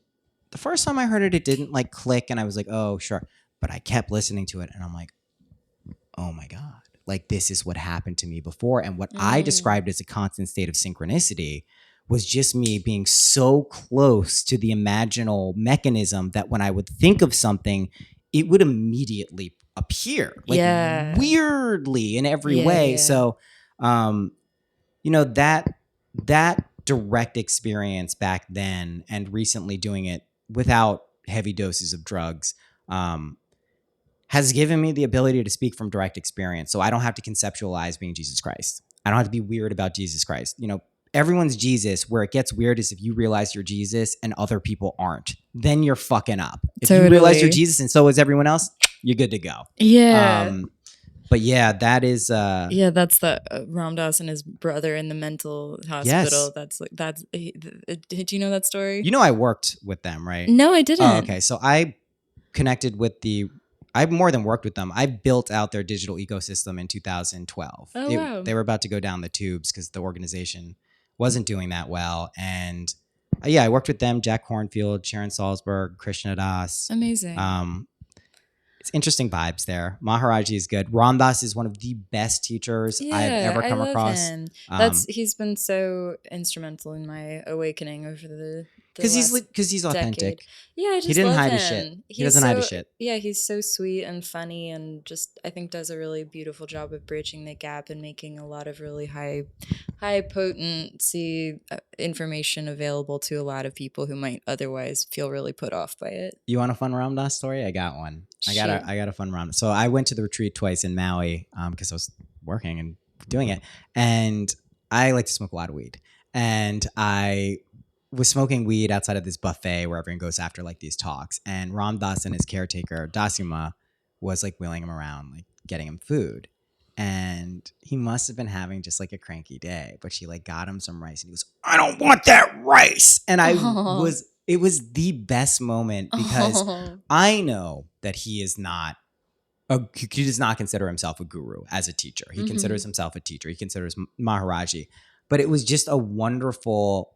the first time I heard it, it didn't like click. And I was like, oh, sure. But I kept listening to it and I'm like, oh my God, like this is what happened to me before. And what I described as a constant state of synchronicity was just me being so close to the imaginal mechanism that when I would think of something, it would immediately appear like weirdly in every way. Yeah. So, that direct experience back then and recently doing it without heavy doses of drugs, has given me the ability to speak from direct experience. So I don't have to conceptualize being Jesus Christ. I don't have to be weird about Jesus Christ. You know, everyone's Jesus. Where it gets weird is if you realize you're Jesus and other people aren't. Then you're fucking up. If you realize you're Jesus and so is everyone else, you're good to go. Yeah. But yeah, that is yeah, that's the Ram Dass and his brother in the mental hospital. Yes. That's like did you know that story? You know, I worked with them, right? No, I didn't. Oh, okay. So I connected with I've more than worked with them. I built out their digital ecosystem in 2012. Oh, wow. They were about to go down the tubes because the organization wasn't doing that well. And yeah, I worked with them, Jack Hornfield, Sharon Salzberg, Krishna Das. Amazing. It's interesting vibes there. Maharaji is good. Ram Dass is one of the best teachers I've ever come across. Him. He's been so instrumental in my awakening over the because he's authentic. Decade. Yeah, I just he didn't love hide him. his shit. He doesn't hide his shit. Yeah, he's so sweet and funny, and just I think does a really beautiful job of bridging the gap and making a lot of really high potency information available to a lot of people who might otherwise feel really put off by it. You want a fun Ram Dass story? I got one. I got a fun Ram. So I went to the retreat twice in Maui because I was working and doing it, and I like to smoke a lot of weed, and I was smoking weed outside of this buffet where everyone goes after like these talks, and Ram Dass and his caretaker Dasuma was like wheeling him around, like getting him food, and he must have been having just like a cranky day, but she like got him some rice, and he goes, "I don't want that rice," and it was the best moment because I know that he is not. He does not consider himself a guru as a teacher. He considers himself a teacher. He considers Maharaji, but it was just a wonderful.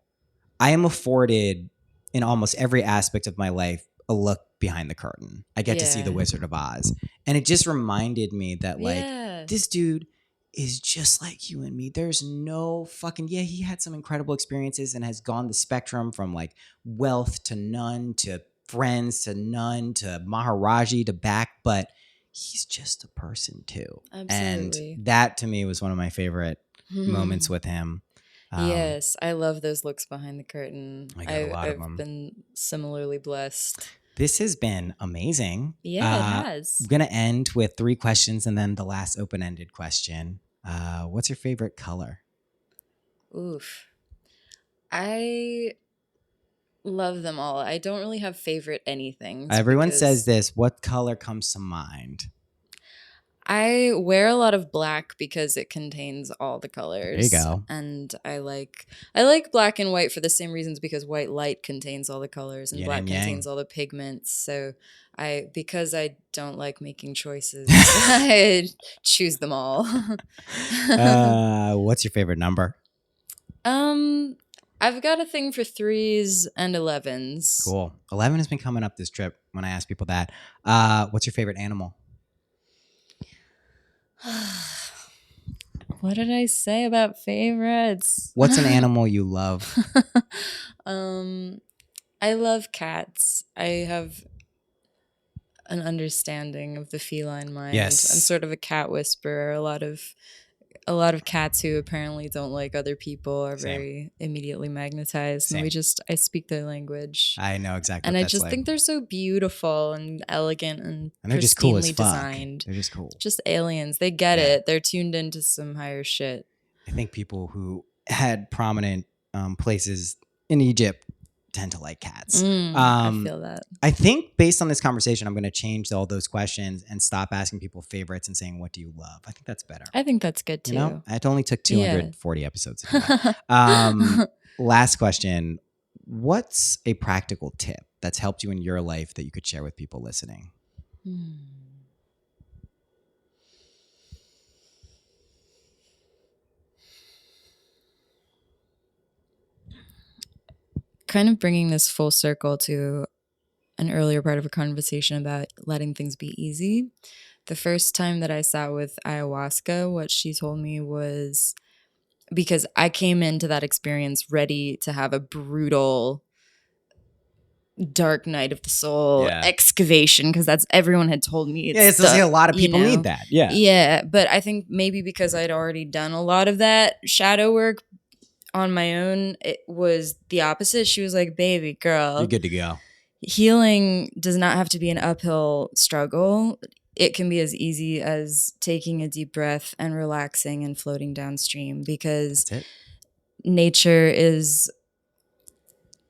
I am afforded in almost every aspect of my life a look behind the curtain. I get to see the Wizard of Oz. And it just reminded me that like this dude is just like you and me. There's no fucking, he had some incredible experiences and has gone the spectrum from like wealth to none to friends to none to Maharaji to back, but he's just a person too. Absolutely. And that to me was one of my favorite moments with him. Yes, I love those looks behind the curtain. I got a lot of them. I've been similarly blessed. This has been amazing. Yeah, it has. I'm going to end with 3 questions and then the last open-ended question. What's your favorite color? Oof. I love them all. I don't really have favorite anything. Everyone says this. What color comes to mind? I wear a lot of black because it contains all the colors. There you go. And I like black and white for the same reasons, because white light contains all the colors and black contains all the pigments. So because I don't like making choices, I choose them all. What's your favorite number? I've got a thing for 3s and 11s. Cool. 11 has been coming up this trip when I ask people that. What's your favorite animal? What did I say about favorites? What's an animal you love? I love cats. I have an understanding of the feline mind. Yes. I'm sort of a cat whisperer. A lot of cats who apparently don't like other people are very immediately magnetized. Same. And I speak their language. I know exactly and what I that's just like. think they're so beautiful and elegant and they're just cool as fuck. Designed. They're just cool. Just aliens. They get it. They're tuned into some higher shit. I think people who had prominent places in Egypt tend to like cats. I feel that. I think based on this conversation, I'm going to change all those questions and stop asking people favorites and saying, what do you love? I think that's better. I think that's good too. You know, it only took 240 episodes. Last question. What's a practical tip that's helped you in your life that you could share with people listening? Kind of bringing this full circle to an earlier part of a conversation about letting things be easy. The first time that I sat with ayahuasca, what she told me was, because I came into that experience ready to have a brutal dark night of the soul excavation, because that's everyone had told me. It's like a lot of people need that. Yeah, but I think maybe because I'd already done a lot of that shadow work on my own, it was the opposite. She was like, baby girl, you're good to go. Healing does not have to be an uphill struggle. it can be as easy as taking a deep breath and relaxing and floating downstream, because That's it. nature is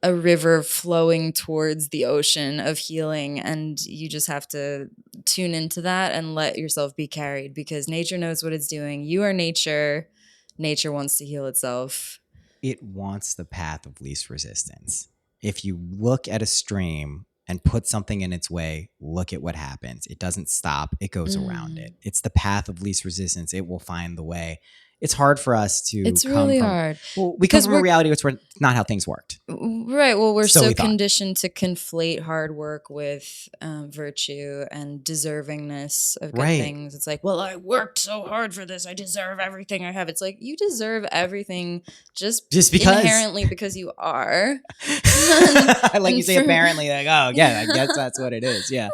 a river flowing towards the ocean of healing, and you just have to tune into that and let yourself be carried, because nature knows what it's doing. You are nature. Nature wants to heal itself. It wants the path of least resistance. If you look at a stream and put something in its way, look at what happens. It doesn't stop. It goes around it. It's the path of least resistance. It will find the way. It's hard for us to It's come really from, hard. well, we come Because from a reality which we're not how things worked. Right. Well, we're So so we thought. conditioned to conflate hard work with virtue and deservingness of good Right. things. It's like, well, I worked so hard for this. I deserve everything I have. It's like, you deserve everything just because inherently because you are. I like and you say for- apparently, like, oh yeah, I guess that's what it is. Yeah.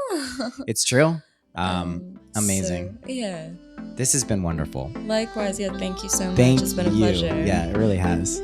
It's true. Amazing. So, yeah. This has been wonderful. Likewise. Yeah. Thank you so much. Thank It's been a you. pleasure. Yeah, it really has.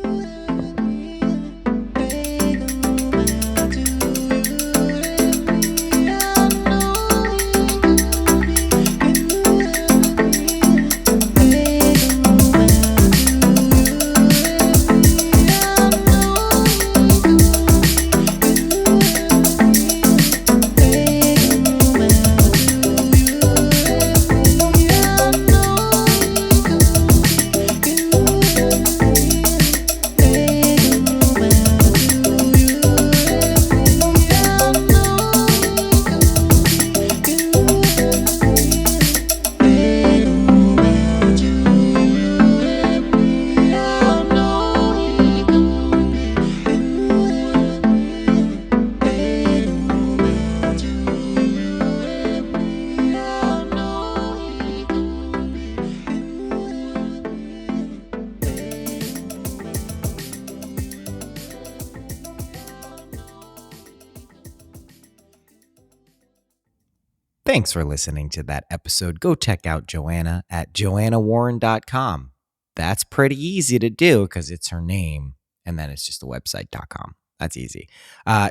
Thanks for listening to that episode. Go check out Johanna at johannawarren.com. That's pretty easy to do because it's her name, and then it's just the website.com. That's easy.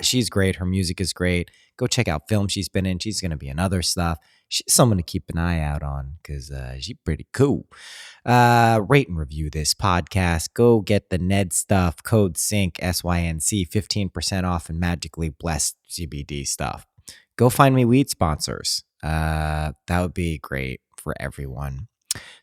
She's great. Her music is great. Go check out films she's been in. She's going to be in other stuff. She's someone to keep an eye out on because she's pretty cool. Rate and review this podcast. Go get the Ned stuff. Code SYNC, SYNC, 15% off and magically blessed CBD stuff. Go find me weed sponsors. That would be great for everyone.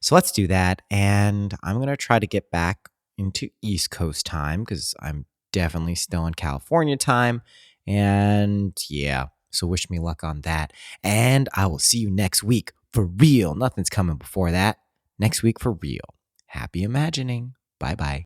So let's do that. And I'm going to try to get back into East Coast time because I'm definitely still in California time. And yeah, so wish me luck on that. And I will see you next week for real. Nothing's coming before that. Next week for real. Happy imagining. Bye-bye.